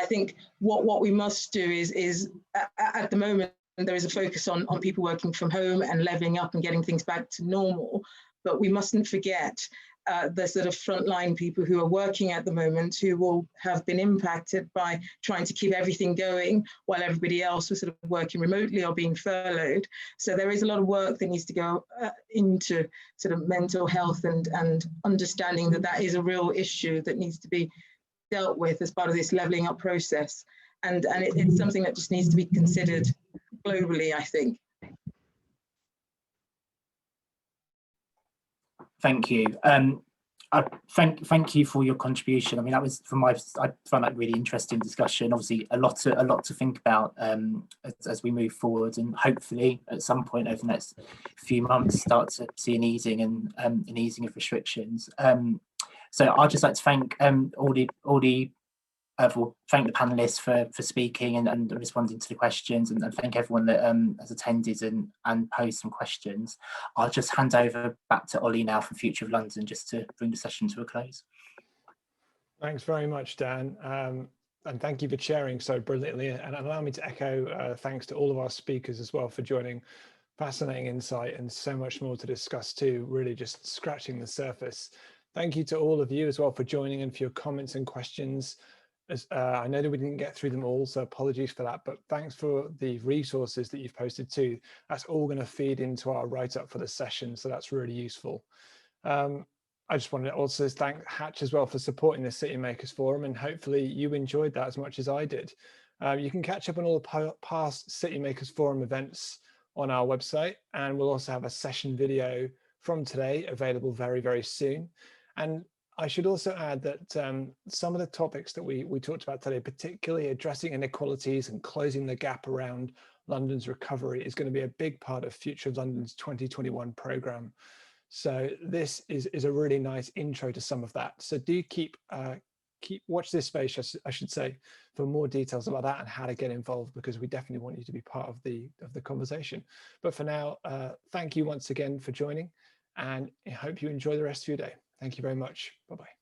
I think what we must do is at the moment there is a focus on people working from home and levelling up and getting things back to normal, but we mustn't forget the sort of frontline people who are working at the moment, who will have been impacted by trying to keep everything going while everybody else was sort of working remotely or being furloughed. So there is a lot of work that needs to go into sort of mental health and understanding that is a real issue that needs to be dealt with as part of this levelling up process. And it's something that just needs to be considered globally, I think. Thank you. Thank you for your contribution. I mean, that was I found that really interesting discussion. Obviously, a lot to think about as we move forward, and hopefully at some point over the next few months start to see an easing and an easing of restrictions. So I'd just like to thank thank the panelists for speaking and responding to the questions, and thank everyone that has attended and posed some questions. I'll just hand over back to Ollie now from Future of London, just to bring the session to a close. Thanks very much, Dan. And thank you for sharing so brilliantly. And allow me to echo thanks to all of our speakers as well for joining. Fascinating insight and so much more to discuss too, really just scratching the surface. Thank you to all of you as well for joining and for your comments and questions. I know that we didn't get through them all, so apologies for that, but thanks for the resources that you've posted too. That's all going to feed into our write-up for the session, so that's really useful. I just wanted to also thank Hatch as well for supporting the City Makers Forum, and hopefully you enjoyed that as much as I did. You can catch up on all the past City Makers Forum events on our website, and we'll also have a session video from today available very, very soon. And I should also add that some of the topics that we talked about today, particularly addressing inequalities and closing the gap around London's recovery, is going to be a big part of Future of London's 2021 programme. So this is a really nice intro to some of that. So do watch this space, I should say, for more details about that and how to get involved, because we definitely want you to be part of the conversation. But for now, thank you once again for joining, and I hope you enjoy the rest of your day. Thank you very much. Bye-bye.